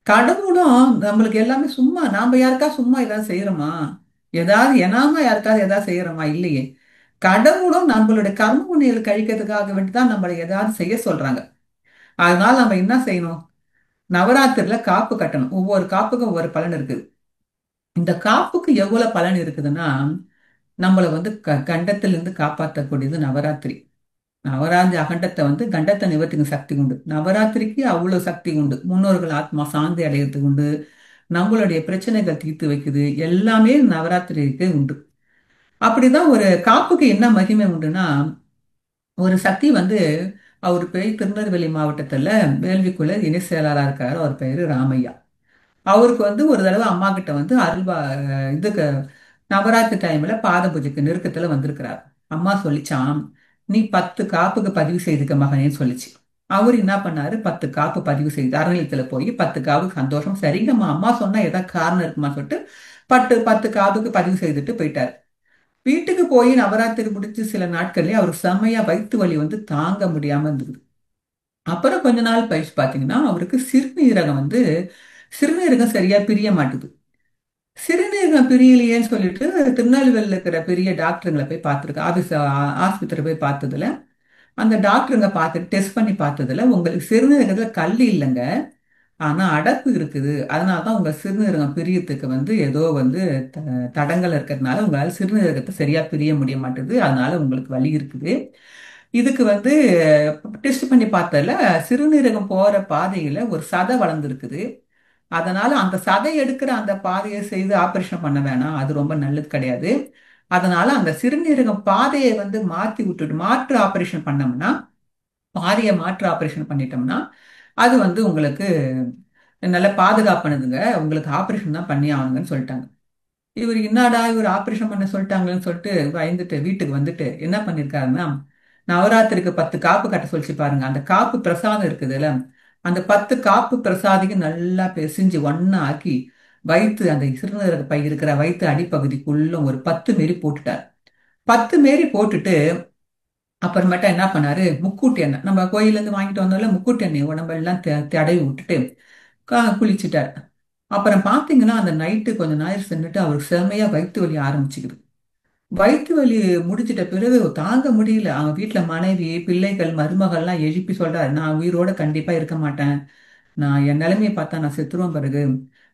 Speaker 1: கடவுளும் நம்மளுக்கு எல்லாமே சும்மா, நாம யாருக்கா சும்மா ஏதாவது செய்யறோமா? ஏதாவது எனாம யாருக்காவது ஏதாவது செய்யறோமா? இல்லையே. கடவுளும் நம்மளுடைய கர்ம வினைகள் கழிக்கிறதுக்காக வேண்டிதான் நம்மளை ஏதாவது செய்ய சொல்றாங்க. அதனால நம்ம என்ன செய்யணும்? நவராத்திரில காப்பு கட்டணும். ஒவ்வொரு காப்புக்கும் ஒவ்வொரு பலன் இருக்குது. இந்த காப்புக்கு எவ்வளவு பலன் இருக்குதுன்னா, நம்மளை கண்டத்திலிருந்து காப்பாற்றக்கூடியது நவராத்திரி. நவராத்திரி அகண்டத்தை கண்டத்தை நிவர்த்திக்கும் சக்தி உண்டு. நவராத்திரிக்கு அவ்வளவு சக்தி உண்டு. முன்னோர்கள் ஆத்மா சாந்தி அடையிறதுக்கு உண்டு. நம்மளுடைய பிரச்சனைகள் தீர்த்து வைக்குது. எல்லாமே நவராத்திரிக்கு உண்டு. அப்படிதான் ஒரு காப்புக்கு என்ன மகிமை உண்டுன்னா, ஒரு சக்தி வந்து அவர் போய் திருநெல்வேலி மாவட்டத்துல வேள்விக்குள்ள இணை செயலாளரா இருக்காரு. அவர் பேரு ராமையா. அவருக்கு வந்து ஒரு தடவை அம்மா கிட்ட வந்து இதுக்கு நவராத்திரி டைம்ல பாத பூஜைக்கு நெருக்கத்துல வந்திருக்கிறார். அம்மா சொல்லிச்சாம், நீ 10 காப்புக்கு பதிவு செய்துக்க மகனேன்னு சொல்லிச்சு. அவர் என்ன பண்ணாரு, 10 காப்பு பதிவு செய்து அறநிலையத்துல போய் 10 காப்பு சந்தோஷம், சரிங்கம்மா அம்மா சொன்னா ஏதாவது காரணம் இருக்குமா சொல்லிட்டு பத்து காப்புக்கு பதிவு செய்துட்டு போயிட்டார். வீட்டுக்கு போய் நவராத்திரி முடிச்சு சில நாட்கள்லயே அவருக்கு செம்மையா வயிற்று வலி வந்து தாங்க முடியாம இருந்தது. அப்புறம் கொஞ்ச நாள் கழிச்சு பாத்தீங்கன்னா அவருக்கு சிறுநீரகம் சரியா பிரிய மாட்டுது. சிறுநீரகம் பிரியலையேன்னு சொல்லிட்டு திருநெல்வேலியில் இருக்கிற பெரிய டாக்டருங்களை போய் பார்த்துருக்கு ஆஸ்பத்திரி போய் பார்த்ததுல அந்த டாக்டருங்க பார்த்துட்டு டெஸ்ட் பண்ணி பார்த்ததுல உங்களுக்கு சிறுநீரகத்துல கல் இல்லைங்க, ஆனா அடப்பு இருக்குது. அதனால தான் உங்க சிறுநீரகம் பிரியத்துக்கு வந்து ஏதோ வந்து தடங்கள் இருக்கிறதுனால உங்களால சிறுநீரகத்தை சரியா பிரிய முடிய மாட்டேது, அதனால உங்களுக்கு வலி இருக்குது. இதுக்கு வந்து டெஸ்ட் பண்ணி பார்த்ததுல சிறுநீரகம் போற பாதையில ஒரு சதை வளர்ந்துருக்குது. அதனால அந்த சதை எடுக்கிற அந்த பாதையை செய்து ஆபரேஷன் பண்ண வேணாம், அது ரொம்ப நல்லது கிடையாது. அதனால அந்த சிறுநீரகம் பாதையை வந்து மாத்தி விட்டுட்டு மாற்று ஆபரேஷன் பண்ணோம்னா, பாதையை மாற்று ஆபரேஷன் பண்ணிட்டோம்னா அது வந்து உங்களுக்கு நல்ல பாதுகாப்பானதுங்க, உங்களுக்கு ஆபரேஷன் தான் பண்ணி ஆகணுங்கன்னு சொல்லிட்டாங்க. இவர் என்னடா இவர் ஆபரேஷன் பண்ண சொல்லிட்டாங்களேன்னு சொல்லிட்டு பயந்துட்டு வீட்டுக்கு வந்துட்டு என்ன பண்ணிருக்காருன்னா, நவராத்திரிக்கு 10 காப்பு கட்ட சொல்லிச்சு பாருங்க, அந்த காப்பு பிரசாதம் இருக்குதுல்ல, அந்த 10 காப்பு பிரசாதிக்கு நல்லா பிசைஞ்சு ஒண்ணா ஆக்கி வயிற்று அந்த சிறுநீரக பை இருக்கிற வயிற்று அடிப்பகுதிக்குள்ள ஒரு 10 மாரி போட்டுட்டார். 10 மாரி போட்டுட்டு அப்புறமேட்டா என்ன பண்ணாரு, முக்கூட்டு எண்ணெய் நம்ம கோயில்ல இருந்து வாங்கிட்டு வந்தோம்ல, முக்கூட்டு எண்ணெய் உடம்பெல்லாம் தடவி விட்டுட்டு குளிச்சுட்டார். அப்புறம் பாத்தீங்கன்னா அந்த நைட்டு கொஞ்ச நேரம் சென்னுட்டு அவருக்கு செமையா வயிற்று வலி ஆரம்பிச்சுக்குது. வயிற்று வலி முடிச்சிட்ட பிறகு தாங்க முடியல. அவங்க வீட்டுல மனைவி பிள்ளைகள் மருமகள்லாம் எழுப்பி சொல்றாரு, நான் உயிரோட கண்டிப்பா இருக்க மாட்டேன், நான் என் நிலைமையை பார்த்தா நான் செத்துருவேன் பிறகு,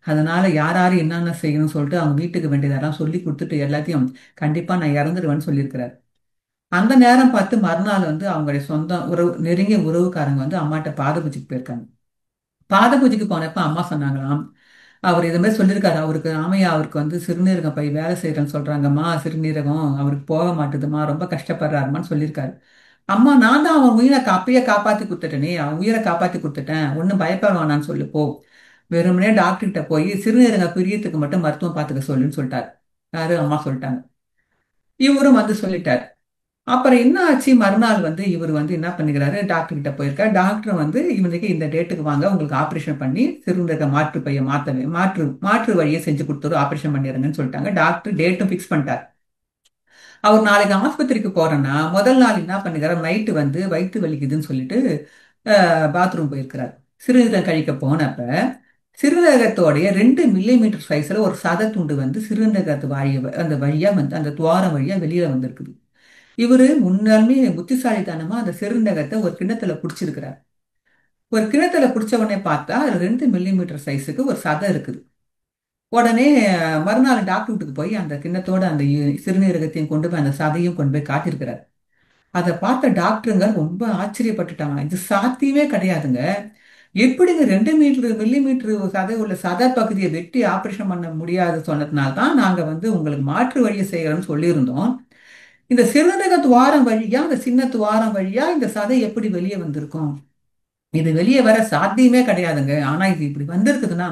Speaker 1: அதனால யார் யாரு என்னென்ன செய்யணும்னு சொல்லிட்டு அவங்க வீட்டுக்கு வேண்டியதெல்லாம் சொல்லி கொடுத்துட்டு எல்லாத்தையும் கண்டிப்பா நான் இறந்துடுவேன்னு சொல்லியிருக்கிறார். அந்த நேரம் பார்த்து மறுநாள் வந்து அவங்களுடைய சொந்த உறவு நெருங்கிய உறவுக்காரங்க வந்து அம்மாட்ட பாத பூஜைக்கு போயிருக்காங்க. பாத பூஜைக்கு போனப்ப அம்மா சொன்னாங்களாம், அவர் இது மாதிரி சொல்லியிருக்காரு, அவருக்கு ராமையா அவருக்கு வந்து சிறுநீரகம் பை வேலை செய்யறேன்னு சொல்றாங்கம்மா, சிறுநீரகம் அவருக்கு போக மாட்டுதுமா, ரொம்ப கஷ்டப்படுறாருமான்னு சொல்லியிருக்காரு. அம்மா நான் தான் அவன் உயிரை அப்பயே காப்பாத்தி கொடுத்துட்டேனே, அவன் உயிரை காப்பாத்தி கொடுத்துட்டேன், ஒன்றும் பயப்பட வேணான்னு சொல்லு போ, வெறுமனே டாக்டர் கிட்ட போய் சிறுநீரக பிரியத்துக்கு மட்டும் மருத்துவம் பார்த்துக்க சொல்லுன்னு சொல்லிட்டாரு. யாரு அம்மா சொல்லிட்டாங்க. இவரும் வந்து சொல்லிட்டாரு. அப்புறம் என்ன ஆச்சு, மறுநாள் வந்து இவர் வந்து என்ன பண்ணிக்கிறாரு, டாக்டர் கிட்ட போயிருக்காரு. டாக்டர் வந்து இவனுக்கு இந்த டேட்டுக்கு வாங்க, உங்களுக்கு ஆபரேஷன் பண்ணி சிறுநீரக மாற்று பையை மாத்தவே மாற்று வழியை செஞ்சு கொடுத்துரும், ஆபரேஷன் பண்ணிடுங்கன்னு சொல்லிட்டாங்க. டாக்டர் டேட்டும் ஃபிக்ஸ் பண்ணிட்டார். அவர் நாளைக்கு ஆஸ்பத்திரிக்கு போறேன்னா முதல் நாள் என்ன பண்ணிக்கிறார், நைட்டு வந்து வயிற்று வலிக்குதுன்னு சொல்லிட்டு பாத்ரூம் போயிருக்கிறார். சிறுநீரகம் கழிக்க போனப்ப சிறுநீரகத்தோடைய 2 மில்லிமீட்டர் சைஸ்ல ஒரு சதை துண்டு வந்து சிறுநீரகத்து அந்த வழியா வந்து அந்த துவாரம் வழியா வெளியில வந்திருக்குது. இவரு முன்னாலுமே புத்திசாலித்தனமா அந்த சிறுநீரகத்தை ஒரு கிண்ணத்துல புடிச்சிருக்கிறார். ஒரு கிண்ணத்துல புடிச்ச உடனே பார்த்தா அதுல 2 மில்லிமீட்டர் சைஸுக்கு ஒரு சதை இருக்குது. உடனே மறுநாள் டாக்டர் வீட்டுக்கு போய் அந்த கிண்ணத்தோட அந்த சிறுநீரகத்தையும் கொண்டு போய் அந்த சதையும் கொண்டு போய் காட்டியிருக்கிறார். அதை பார்த்த டாக்டருங்க ரொம்ப ஆச்சரியப்பட்டுட்டாங்க, இது சாத்தியமே கிடையாதுங்க, எப்படிங்க 2 மில்லிமீட்டர் சதை உள்ள சதை பகுதியை வெட்டி ஆபரேஷன் பண்ண முடியாது சொன்னதுனால தான் நாங்க வந்து உங்களுக்கு மாற்று வழியை செய்யறோம்னு சொல்லியிருந்தோம். இந்த சிறுநீரக துவாரம் வழியா அந்த சின்ன துவாரம் வழியா இந்த சதை எப்படி வெளியே வந்திருக்கும், இது வெளியே வர சாத்தியமே கிடையாதுங்க, ஆனா இது இப்படி வந்திருக்குதுன்னா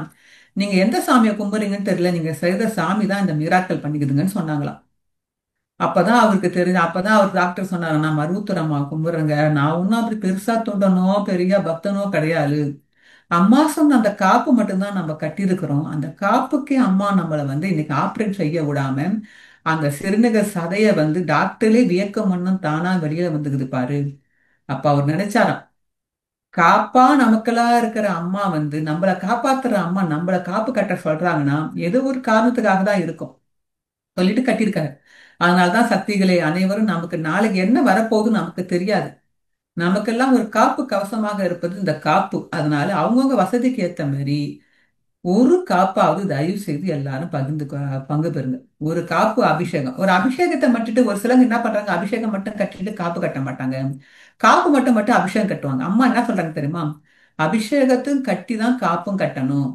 Speaker 1: நீங்க எந்த சாமியை கும்பிடுறீங்கன்னு தெரியல, நீங்க செய்த சாமி தான் இந்த மிராக்கள் பண்ணிக்குதுங்கன்னு சொன்னாங்களாம். அப்பதான் அவருக்கு தெரிஞ்சு, அப்பதான் அவர் டாக்டர் சொன்னாரு, நான் மருவத்தூர் அம்மா கும்பிடுறேங்க, நான் ஒன்னும் அப்படி பெருசா தொண்டனோ பெரிய பக்தனோ கிடையாது, அம்மா சொன்ன அந்த காப்பு மட்டும்தான் நம்ம கட்டியிருக்கிறோம், அந்த காப்புக்கே அம்மா நம்மளை வந்து இன்னைக்கு ஆப்ரேட் செய்ய விடாம அந்த சிறுநீரக சதைய வந்து டாக்டர்லே வியக்கம் பண்ணும் தானா வெளியில வந்துக்குது பாரு. அப்ப அவர் நினைச்சாராம், காப்பா நமக்கெல்லாம் இருக்கிற அம்மா வந்து நம்மளை காப்பாத்துற அம்மா நம்மளை காப்பு கட்ட சொல்றாங்கன்னா ஏதோ ஒரு காரணத்துக்காக தான் இருக்கும் சொல்லிட்டு கட்டியிருக்காரு. அதனாலதான் சக்திகளே அனைவரும், நமக்கு நாளைக்கு என்ன வரப்போகுதுன்னு நமக்கு தெரியாது, நமக்கெல்லாம் ஒரு காப்பு கவசமாக இருப்பது இந்த காப்பு. அதனால அவங்கவுங்க வசதிக்கு ஏத்த மாதிரி ஒரு காப்பாவது தயவு செய்து எல்லாரும் பங்கு பெறுங்க. ஒரு காப்பு அபிஷேகம், ஒரு அபிஷேகத்தை மட்டுட்டு ஒரு சிலங்க என்ன பண்றாங்க, அபிஷேகம் மட்டும் கட்டிட்டு காப்பு கட்ட மாட்டாங்க, காப்பு மட்டும் மட்டும் அபிஷேகம் கட்டுவாங்க. அம்மா என்ன சொல்றாங்க தெரியுமா, அபிஷேகத்தும் கட்டி தான் காப்பும் கட்டணும்,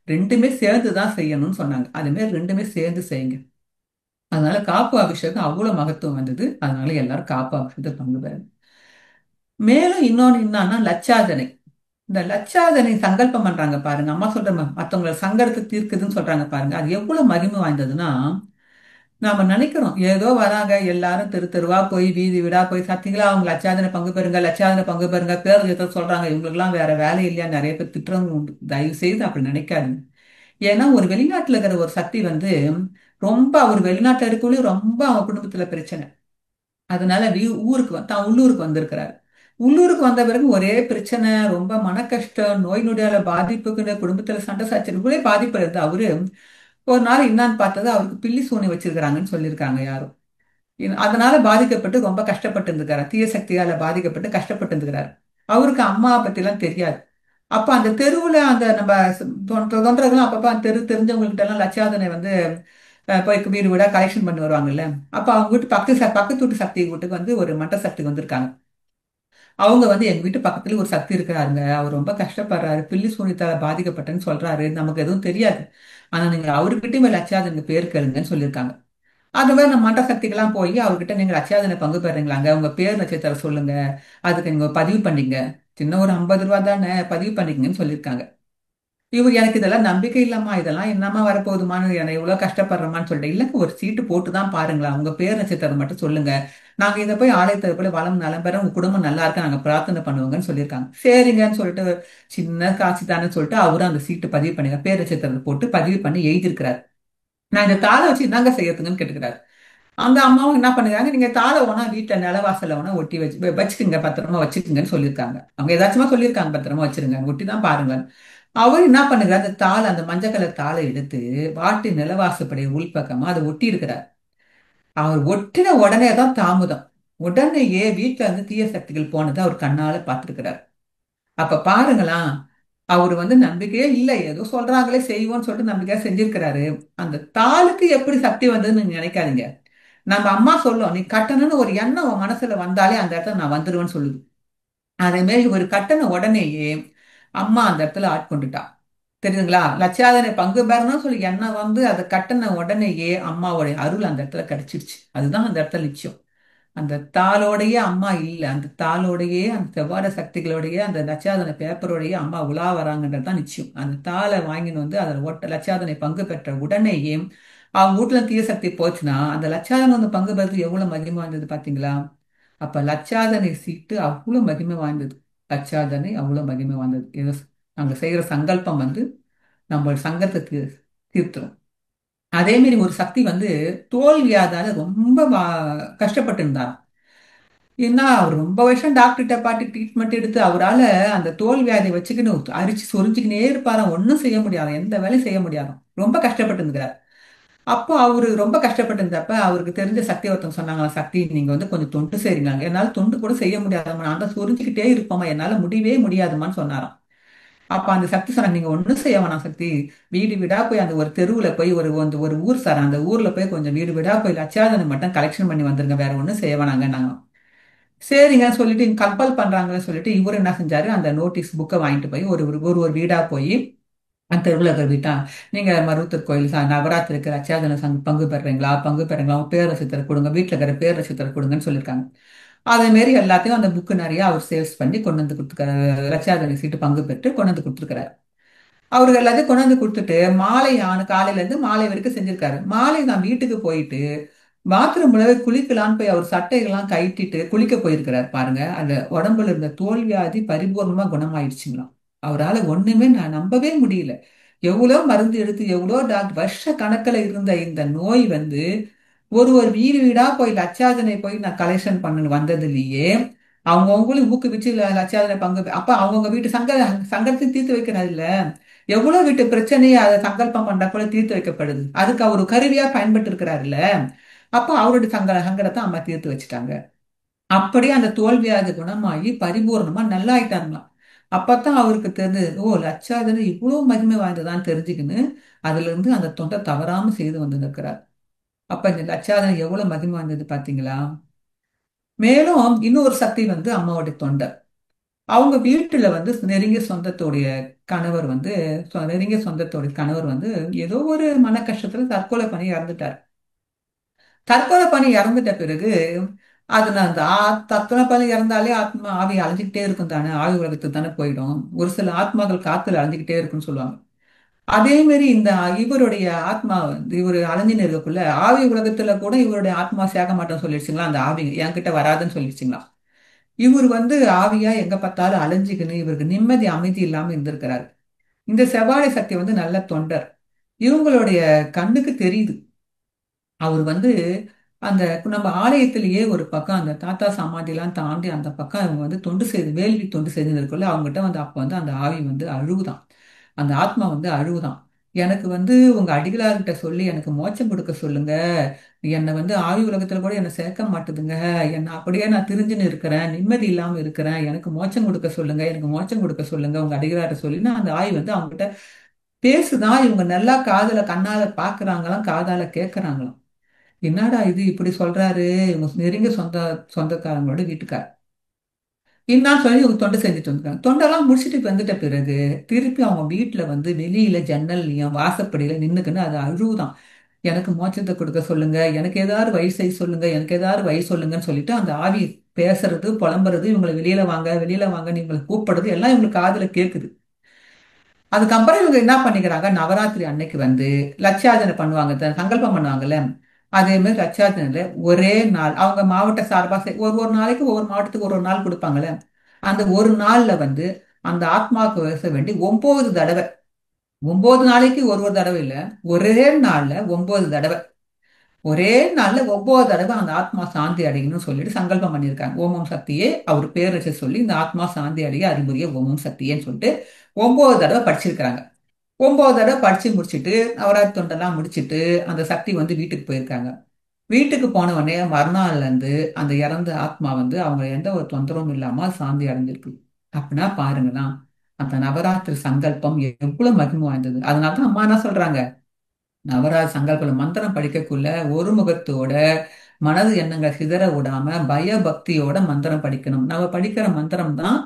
Speaker 1: ரெண்டுமே சேர்ந்து தான் செய்யணும்னு சொன்னாங்க. அது மாதிரி ரெண்டுமே சேர்ந்து செய்யுங்க. அதனால காப்பு அபிஷேகம் அவ்வளவு மகத்துவம் வந்தது. அதனால எல்லாரும் காப்பு அபிஷேகத்தில் பங்கு பெற. மேலும் இன்னொன்னு என்னன்னா லட்சாதனை. இந்த லட்சாதனை சங்கல்பம் பண்றாங்க பாருங்க. அம்மா சொல்ற மத்தவங்கள சங்கடத்தை தீர்க்குதுன்னு சொல்றாங்க பாருங்க. அது எவ்வளவு மகிமை வாய்ந்ததுன்னா, நாம நினைக்கிறோம் ஏதோ வராங்க எல்லாரும் தெரு தெருவா போய் வீதி வீடா போய் சத்திங்களா அவங்க லட்சாதனை பங்கு பெறுங்க, லட்சாதனை பங்கு பெறுங்க, பேர் ஏதோ சொல்றாங்க, இவங்களுக்குலாம் வேற வேலை இல்லையா, நிறைய பேர் திட்டுறவங்க உண்டு. தயவு செய்து அப்படி நினைக்காதுங்க. ஏன்னா ஒரு வெளிநாட்டுல இருக்கிற ஒரு சக்தி வந்து ரொம்ப அவர் வெளிநாட்டுல இருக்கவங்களும் ரொம்ப அவங்க குடும்பத்துல பிரச்சனை. அதனால ஊருக்கு தான் உள்ளூருக்கு வந்திருக்கிறாரு. உள்ளூருக்கு வந்த பிறகு ஒரே பிரச்சனை, ரொம்ப மன கஷ்டம், நோய் நொடியால பாதிப்புக்கு, குடும்பத்துல சண்டை சச்சரவுகளே பாதிப்பு இருந்து அவரு ஒரு நாள் என்னன்னு பார்த்தது அவருக்கு பில்லி சூனி வச்சிருக்கிறாங்கன்னு சொல்லியிருக்காங்க யாரும். அதனால பாதிக்கப்பட்டு ரொம்ப கஷ்டப்பட்டு இருந்திருக்காரு. தீய சக்தியால பாதிக்கப்பட்டு கஷ்டப்பட்டு இருந்திருக்காரு. அவருக்கு அம்மா பத்தி எல்லாம் தெரியாது. அப்ப அந்த தெருவுல அந்த நம்ம தொண்டர்களும் அப்பப்ப அந்த தெரிஞ்சவங்க கிட்ட எல்லாம் லட்சாதனை வந்து போய் வீடு வீடா கலெக்ஷன் பண்ணி வருவாங்கல்ல. அப்ப அவங்க வீட்டு பக்கத்து வீட்டு சக்தி வீட்டுக்கு வந்து ஒரு மட்ட சக்தி வந்திருக்காங்க. அவங்க வந்து எங்க வீட்டு பக்கத்துல ஒரு சக்தி இருக்கிறாருங்க, அவர் ரொம்ப கஷ்டப்படுறாரு, பில்லி சூனியத்தால பாதிக்கப்பட்டேன்னு சொல்றாரு, நமக்கு எதுவும் தெரியாது, ஆனா நீங்க அவர்கிட்டயும் லட்சாதனுக்கு பேர் கேளுங்கன்னு சொல்லியிருக்காங்க. அது மாதிரி நம்ம மட்ட சக்திக்கெல்லாம் போய் அவர்கிட்ட நீங்க லட்சாதனை பங்கு பெறுறீங்களாங்க, உங்க பேர் நட்சத்திரம் சொல்லுங்க, அதுக்கு நீங்க பதிவு பண்ணீங்க, சின்ன ஒரு 50 ரூபா தானே, பதிவு பண்ணிக்கங்கன்னு சொல்லியிருக்காங்க. இவர் எனக்கு இதெல்லாம் நம்பிக்கை இல்லம்மா, இதெல்லாம் என்னம்மா வரப்போகுதுமான்னு, என்னை இவ்வளவு கஷ்டப்படுறோமான்னு சொல்லிட்டு, இல்லைங்க ஒரு சீட்டு போட்டு தான் பாருங்களா, உங்க பேர் நட்சத்திரம் மட்டும் சொல்லுங்க, நாங்க இதை போய் ஆலயத்தை போல வளம் நலம் பெற உங்க குடும்பம் நல்லா இருக்க நாங்க பிரார்த்தனை பண்ணுவோங்கன்னு சொல்லியிருக்காங்க. சரிங்கன்னு சொல்லிட்டு சின்ன காட்சி தானே சொல்லிட்டு அவரும் அந்த சீட்டு பதிவு பண்ணி பேர் நட்சத்திரத்தை போட்டு பதிவு பண்ணி எழுதியிருக்கிறார். நான் இந்த தாளை வச்சு என்னங்க செய்யறதுங்கன்னு கேட்டுக்கிறாரு. அந்த அம்மாவும் என்ன பண்ணுறாங்க, நீங்க தாளை வேணா வீட்டுல நிலவாசல வேணா ஒட்டி வச்சுக்குங்க, பத்திரமா வச்சுக்குங்கன்னு சொல்லியிருக்காங்க. அவங்க ஏதாச்சுமா சொல்லியிருக்காங்க பத்திரமா வச்சிருங்க, ஒட்டி தான் பாருங்க. அவர் என்ன பண்ணுறாரு, அந்த தாளை அந்த மஞ்சள் கலர் தாளை எடுத்து வாட்டி நிலவாசப்படி உள்பக்கமா அதை ஒட்டி இருக்கிறார். அவர் ஒட்டின உடனே தான் தாமதம். உடனேயே வீட்டுல இருந்து தீய சக்திகள் போனதை அவர் கண்ணால பார்த்திருக்கிறார். அப்ப பாருங்களா, அவர் வந்து நம்பிக்கையே இல்லை, ஏதோ சொல்றாங்களே செய்வோம்னு சொல்லிட்டு நம்பிக்கையா செஞ்சிருக்கிறாரு. அந்த தாளுக்கு எப்படி சக்தி வந்ததுன்னு நீங்க நினைக்காதீங்க. நம்ம அம்மா சொல்லும், நீ கட்டணும்னு ஒரு எண்ணம் உன் மனசுல வந்தாலே அந்த இடத்துல நான் வந்துருவேன்னு சொல்லுது. அதே மாதிரி ஒரு கட்டண உடனேயே அம்மா அந்த இடத்துல ஆட்கொண்டுட்டா. தெரியுதுங்களா, லட்சாதனை பங்கு பெறணும்னு சொல்லி எண்ணம் வந்து அதை கட்டண உடனேயே அம்மாவுடைய அருள் அந்த இடத்துல கிடைச்சிருச்சு. அதுதான் அந்த இடத்துல நிச்சயம். அந்த தாளோடையே அம்மா இல்லை, அந்த தாளோடையே அந்த செவ்வாட சக்திகளோடையே அந்த லட்சாதனை பேப்பரோடையே அம்மா உலா வராங்கன்றது தான் நிச்சயம். அந்த தாளை வாங்கின்னு வந்து அதில் ஒட்ட லட்சாதனை பங்கு பெற்ற உடனேயே அவங்க வீட்டுல தீய சக்தி போச்சுன்னா அந்த லட்சாதனை வந்து பங்கு பெறது எவ்வளவு மகிமை வாய்ந்தது பாத்தீங்களா. அப்ப லட்சாதனை சீட்டு அவ்வளவு மகிமை வாய்ந்தது. லட்சாதனை அவ்வளவு மகிமை வாய்ந்தது. நாங்க செய்யற சங்கல்பம் வந்து நம்ம சங்கத்துக்கு தீர்த்துரும். அதே மாதிரி ஒரு சக்தி வந்து தோல்வியாதால ரொம்ப கஷ்டப்பட்டு இருந்தார். ஏன்னா அவர் ரொம்ப வருஷம் டாக்டர்கிட்ட பாட்டு ட்ரீட்மெண்ட் எடுத்து அவரால் அந்த தோல் வியாதியை வச்சுக்கின்னு அரிச்சு சொரிஞ்சுக்கினே இருப்பாராம், ஒன்றும் செய்ய முடியாது, எந்த வேலையும் செய்ய முடியாதாம், ரொம்ப கஷ்டப்பட்டு இருக்கிறார். அப்போ அவரு ரொம்ப கஷ்டப்பட்டு இருந்தப்ப அவருக்கு தெரிஞ்ச சக்தி ஒருத்தவங்க சொன்னாங்களா, சக்தி நீங்க வந்து கொஞ்சம் தொண்டு செய்றீங்க, என்னால தொண்டு கூட செய்ய முடியாதம்மா, நான் தான் சொரிஞ்சுக்கிட்டே இருப்போமா, என்னால முடியவே முடியாதுமான்னு சொன்னாராம். அப்ப அந்த சக்தி சொன்னாங்க, நீங்க ஒண்ணும் செய்ய வேணாம் சக்தி, வீடு வீடா போய் அந்த ஒரு தெருவுல போய் ஒரு ஊர் சார், அந்த ஊர்ல போய் கொஞ்சம் வீடு வீடா போய் லட்சாதனை மட்டும் கலெக்ஷன் பண்ணி வந்துருங்க, வேற ஒண்ணும் செய்ய வேணாங்க நாங்க. சரிங்க சொல்லிட்டு கம்பல் பண்றாங்கன்னு சொல்லிட்டு இவரு என்ன செஞ்சாரு, அந்த நோட்டீஸ் புக்கை வாங்கிட்டு போய் ஒரு ஒரு ஒரு ஒரு வீடா போய் அந்த தெருவில் இருக்கிற வீட்டா, நீங்க மருவத்தூர் கோயில் நவராத்திரிக்கு லட்சாதன பங்கு பெறுறீங்களா, பங்கு பெறுங்களா, உங்க பேர் நட்சத்திரம் கொடுங்க, வீட்டுல இருக்கிற பேர் நட்சத்திரம் கொடுங்கன்னு சொல்லியிருக்காங்க. அதே மாதிரி எல்லாத்தையும் அந்த புக்கு நிறைய அவர் சேல்ஸ் பண்ணி கொண்டு வந்து கொடுத்துருக்காரு. லட்சாதனை சீட்டு பங்கு பெற்று கொண்டு வந்து கொடுத்துருக்காரு. அவருக்கு எல்லாத்தையும் கொண்டு வந்து கொடுத்துட்டு மாலை காலையில இருந்து மாலை வரைக்கும் செஞ்சிருக்காரு. மாலை நான் வீட்டுக்கு போயிட்டு பாத்ரூம்ல குளிக்கலான்னு போய் அவர் சட்டைகள்லாம் கழட்டிட்டு குளிக்க போயிருக்கிறார் பாருங்க. அந்த உடம்புல இருந்த தோல்வியாதி பரிபூர்ணமா குணமாயிடுச்சுங்களாம். அவரால் ஒண்ணுமே நான் நம்பவே முடியல. எவ்வளோ மருந்து எடுத்து எவ்வளோ டாக்டர் வருஷ கணக்கில் இருந்த இந்த நோய் வந்து ஒரு ஒரு வீடு வீடா போய் லட்சாதனை போய் நான் கலெக்ஷன் பண்ண வந்ததுலயே அவங்கவுங்களும் ஊக்குவிச்சு லட்சாதனை அப்ப அவங்கவுங்க வீட்டு சங்கடத்தையும் தீர்த்து வைக்கிறாரு இல்ல. எவ்வளவு வீட்டு பிரச்சனையை அதை சங்கல்பம் பண்ற போல தீர்த்து வைக்கப்படுது, அதுக்கு அவர் கருவியா பயன்பட்டு இருக்கிறாருல்ல. அப்ப அவருடைய சங்கடத்தை அம்மா தீர்த்து வச்சுட்டாங்க. அப்படியே அந்த தோல்வியாவது குணமாகி பரிபூர்ணமா நல்லா ஆயிட்டாங்களாம். அப்பதான் அவருக்கு தெரிஞ்சது, ஓ லட்சாதனை இவ்வளவு மகிமை வாய்ந்ததான்னு தெரிஞ்சுக்கின்னு அதுல இருந்து அந்த தொண்டை தவறாம செய்து வந்து நிற்கிறார். அப்ப இந்த லட்சாதனை எவ்வளவு மகிமை வாய்ந்தது பாத்தீங்களா. மேலும் இன்னொரு சக்தி வந்து அம்மாவுடைய தொண்டை. அவங்க வீட்டுல வந்து நெருங்கிய சொந்தத்தோடைய கணவர் வந்து நெருங்கிய சொந்தத்தோடைய கணவர் வந்து ஏதோ ஒரு மன கஷ்டத்துல தற்கொலை பண்ணி இறந்துட்டார். தற்கொலை பண்ணி இறந்துட்ட பிறகு அதுல அந்த தற்கொலை பண்ணி இறந்தாலே ஆத்மா ஆவி அலைஞ்சிக்கிட்டே இருக்கும் தானே, ஆவி உலகத்துக்கு தானே போயிடும். ஒரு சில ஆத்மாக்கள் காத்துல அலைஞ்சிக்கிட்டே இருக்குன்னு சொல்லுவாங்க. அதே மாதிரி இந்த இவருடைய ஆத்மா வந்து இவர் அலைஞ்சின்னு இருக்கக்குள்ள ஆவி உலகத்துல கூட இவருடைய ஆத்மா சேர்க்க மாட்டேன்னு சொல்லிடுச்சுங்களா, அந்த ஆவி என்கிட்ட வராதுன்னு சொல்லிடுச்சுங்களா. இவர் வந்து ஆவியா எங்க பார்த்தாலும் அலைஞ்சிக்கின்னு இவருக்கு நிம்மதி அமைதி இல்லாம இருந்திருக்கிறாரு. இந்த செவ்வாழை சக்தி வந்து நல்ல தொண்டர். இவங்களுடைய கண்ணுக்கு தெரியுது. அவர் வந்து அந்த நம்ம ஆலயத்திலேயே ஒரு பக்கம் அந்த தாத்தா சமாதிலாம் தாண்டி அந்த பக்கம் அவங்க வந்து தொண்டு செய்து வேள்வி தொண்டு செய்து இருக்குல்ல, அவங்ககிட்ட வந்து அப்போ வந்து அந்த ஆவி வந்து அழுகுதான். அந்த ஆத்மா வந்து அழுகுதான். எனக்கு வந்து உங்க அடிகளார்கிட்ட சொல்லி எனக்கு மோட்சம் கொடுக்க சொல்லுங்க. என்னை வந்து ஆவி உலகத்துல கூட என்னை சேர்க்க மாட்டுதுங்க. என்னை அப்படியே நான் திரிஞ்சுன்னு இருக்கிறேன், நிம்மதி இல்லாம இருக்கிறேன். எனக்கு மோட்சம் கொடுக்க சொல்லுங்க, எனக்கு மோட்சம் கொடுக்க சொல்லுங்க உங்க அடிகளார்ட்ட சொல்லினா அந்த ஆவி வந்து அவங்ககிட்ட பேசுதான். இவங்க நல்லா காதுல கண்ணால பாக்குறாங்களாம், காதால கேட்கறாங்களாம். என்னடா இது இப்படி சொல்றாரு, இவங்க நெருங்கிய சொந்தக்காரங்களோட வீட்டுக்கார் என்ன சொல்லி இவங்க தொண்டை செஞ்சுட்டு வந்திருக்காங்க. தொண்டெல்லாம் முடிச்சுட்டு வந்துட்ட பிறகு திருப்பி அவங்க வீட்டுல வந்து வெளியில ஜன்னல்லையும் வாசப்படியில நின்னுக்குன்னு அது அழுவுதான். எனக்கு மோட்சத்தை கொடுக்க சொல்லுங்க, எனக்கு ஏதாவது வழி செய்ய சொல்லுங்க, எனக்கு ஏதாவது வழி சொல்லுங்கன்னு சொல்லிட்டு அந்த ஆவி பேசுறது புலம்புறது, இவங்களை வெளியில வாங்க வெளியில வாங்க இவங்களை கூப்பிடுறது எல்லாம் இவங்களுக்கு காதுல கேட்குது. அதுக்கப்புறம் இவங்க என்ன பண்ணிக்கிறாங்க, நவராத்திரி அன்னைக்கு வந்து லட்சார்ச்சனை பண்ணுவாங்க, சங்கல்பம் பண்ணுவாங்கல்ல. அதே மாதிரி லட்சார்ச்சனையில ஒரே நாள் அவங்க மாவட்ட சார்பா ஒரு ஒரு நாளைக்கு ஒவ்வொரு மாவட்டத்துக்கு ஒரு ஒரு நாள் கொடுப்பாங்கல்ல. அந்த ஒரு நாள்ல வந்து அந்த ஆத்மாவுக்கு பேச வேண்டி 9 தடவை, 9 நாளைக்கு ஒரு ஒரு தடவை இல்ல, ஒரே நாள்ல 9 தடவை, ஒரே நாள்ல 9 தடவை அந்த ஆத்மா சாந்தி அடையணும்னு சொல்லிட்டு சங்கல்பம் பண்ணியிருக்காங்க. ஓமம் சக்தியே அவர் பேர் வச்சு சொல்லி இந்த ஆத்மா சாந்தி அடைய அறிகுறிய ஓமம் சக்தியேன்னு சொல்லிட்டு 9 தடவை படிச்சிருக்காங்க. 9 தடவை படிச்சு முடிச்சுட்டு நவராத்திரி தொண்டெல்லாம் முடிச்சிட்டு அந்த சக்தி வந்து வீட்டுக்கு போயிருக்காங்க. வீட்டுக்கு போன உடனே மறுநாள்ல இருந்து அந்த இறந்த ஆத்மா வந்து அவங்க எந்த ஒரு தொந்தரவும் இல்லாம சாந்தி அடைஞ்சிருக்கு. அப்படின்னா பாருங்களா, அந்த நவராத்திரி சங்கல்பம் எவ்வளவு மகிமை வாய்ந்தது. அதனாலதான் அம்மா என்ன சொல்றாங்க, நவராஜ் சங்கல்ப மந்திரம் படிக்கக்குள்ள ஒரு முகத்தோட மனது எண்ணங்கள் சிதற விடாம பயபக்தியோட மந்திரம் படிக்கணும். நம்ம படிக்கிற மந்திரம் தான்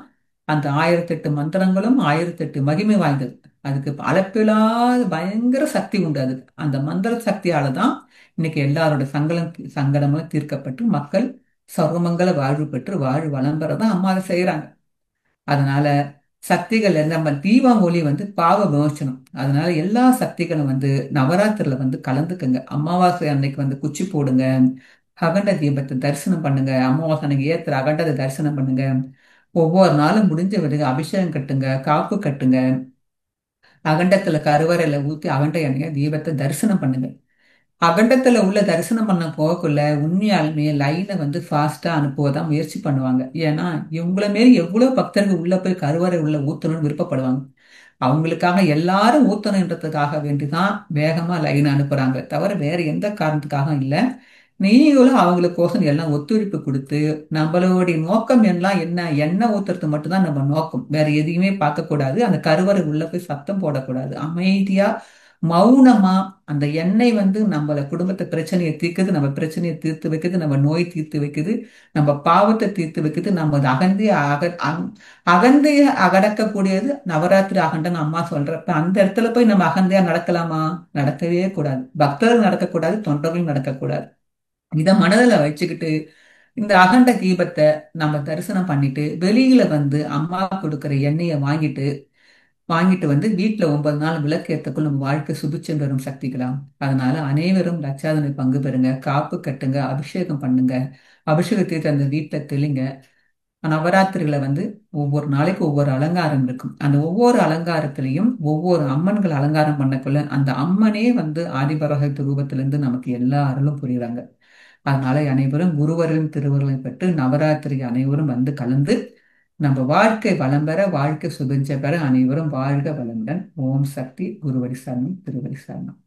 Speaker 1: அந்த 1008 மந்திரங்களும் 1008 மகிமை வாய்ந்தது. அதுக்கு அளப்பில்லாத பயங்கர சக்தி உண்டு. அதுக்கு அந்த மந்திர சக்தியால தான் இன்னைக்கு எல்லாரோட சங்கடங்களும் தீர்க்கப்பட்டு மக்கள் சர்வமங்கல வாழ்வு பெற்று வாழ்வு வளம் பெறதான் அம்மா அதை செய்யறாங்க. அதனால சக்திகள் நம்ம தீபம் ஒளி வந்து பாவ விமோசனம். அதனால எல்லா சக்திகளும் வந்து நவராத்திரில வந்து கலந்துக்குங்க. அமாவாசை அன்னைக்கு வந்து குச்சி போடுங்க, அகண்ட தீபத்தை தரிசனம் பண்ணுங்க, அமாவாசை அன்னைக்கு ஏத்துற அகண்டத்தை தரிசனம் பண்ணுங்க. ஒவ்வொரு நாளும் முடிஞ்ச விடுங்க அபிஷேகம் கட்டுங்க, காப்பு கட்டுங்க, அகண்டத்துல கருவறையில ஊத்தி அகண்ட எண்ணெய தீபத்தை தரிசனம் பண்ணுங்க. அகண்டத்துல உள்ள தரிசனம் பண்ண போகக்குள்ள உண்மையாலுமே லைனை வந்து ஃபாஸ்டா அனுப்புவதான் முயற்சி பண்ணுவாங்க. ஏன்னா இவங்கள மாரி எவ்வளவு பக்தர்கள் உள்ள போய் கருவறை உள்ள ஊத்தணும்னு விருப்பப்படுவாங்க. அவங்களுக்காக எல்லாரும் ஊத்தணுன்றதுக்காக வேண்டிதான் வேகமா லைன் அனுப்புறாங்க தவிர வேற எந்த காரணத்துக்காக இல்ல. நீங்களும் அவங்களுக்கோசம் எல்லாம் ஒத்துழைப்பு கொடுத்து நம்மளுடைய நோக்கம் எல்லாம் என்ன, எண்ணெய் ஊத்துறது மட்டும்தான் நம்ம நோக்கம், வேற எதையுமே பார்க்க கூடாது. அந்த கருவறை உள்ள போய் சத்தம் போடக்கூடாது. அமைதியா மௌனமா அந்த எண்ணெய் வந்து நம்மள குடும்பத்தை பிரச்சனையை தீர்க்குது, நம்ம பிரச்சனையை தீர்த்து வைக்குது, நம்ம நோய் தீர்த்து வைக்குது, நம்ம பாவத்தை தீர்த்து வைக்குது. நம்ம அகந்தைய அகந்தைய அகடக்கக்கூடியது நவராத்திரி அகண்டன்னு அம்மா சொல்றப்ப அந்த இடத்துல போய் நம்ம அகந்தையா நடக்கலாமா? நடக்கவே கூடாது. பக்தர்கள் நடக்கக்கூடாது, தொண்டர்களும் நடக்கக்கூடாது. இதை மனதில் வச்சுக்கிட்டு இந்த அகண்ட தீபத்தை நம்ம தரிசனம் பண்ணிட்டு வெளியில வந்து அம்மா கொடுக்கிற எண்ணெயை வாங்கிட்டு வந்து வீட்டுல 9 நாள் விளக்கேற்றக்குள் நம்ம வாழ்க்கை சுபிச்சம் பெறும் சக்திகளாம். அதனால அனைவரும் லட்சாதனை பங்கு பெறுங்க, காப்பு கட்டுங்க, அபிஷேகம் பண்ணுங்க. அபிஷேகத்தை அந்த வீட்டுல தெளிங்க. நவராத்திரிகளை வந்து ஒவ்வொரு நாளைக்கு ஒவ்வொரு அலங்காரம் இருக்கும். அந்த ஒவ்வொரு அலங்காரத்திலையும் ஒவ்வொரு அம்மன்கள் அலங்காரம் பண்ணக்குள்ள அந்த அம்மனே வந்து ஆதிபராசக்தி ரூபத்திலிருந்து நமக்கு எல்லா அருளும் புரியுறாங்க. அதனால அனைவரும் குருவரின் திருவருளை பெற்று நவராத்திரி அனைவரும் வந்து கலந்து நம்ம வாழ்க்கை வளம் பெற, வாழ்க்கை சுபிஞ்ச பெற அனைவரும் வாழ்க வளமுடன். ஓம் சக்தி. குருவடி சரணம், திருவடி சரணம்.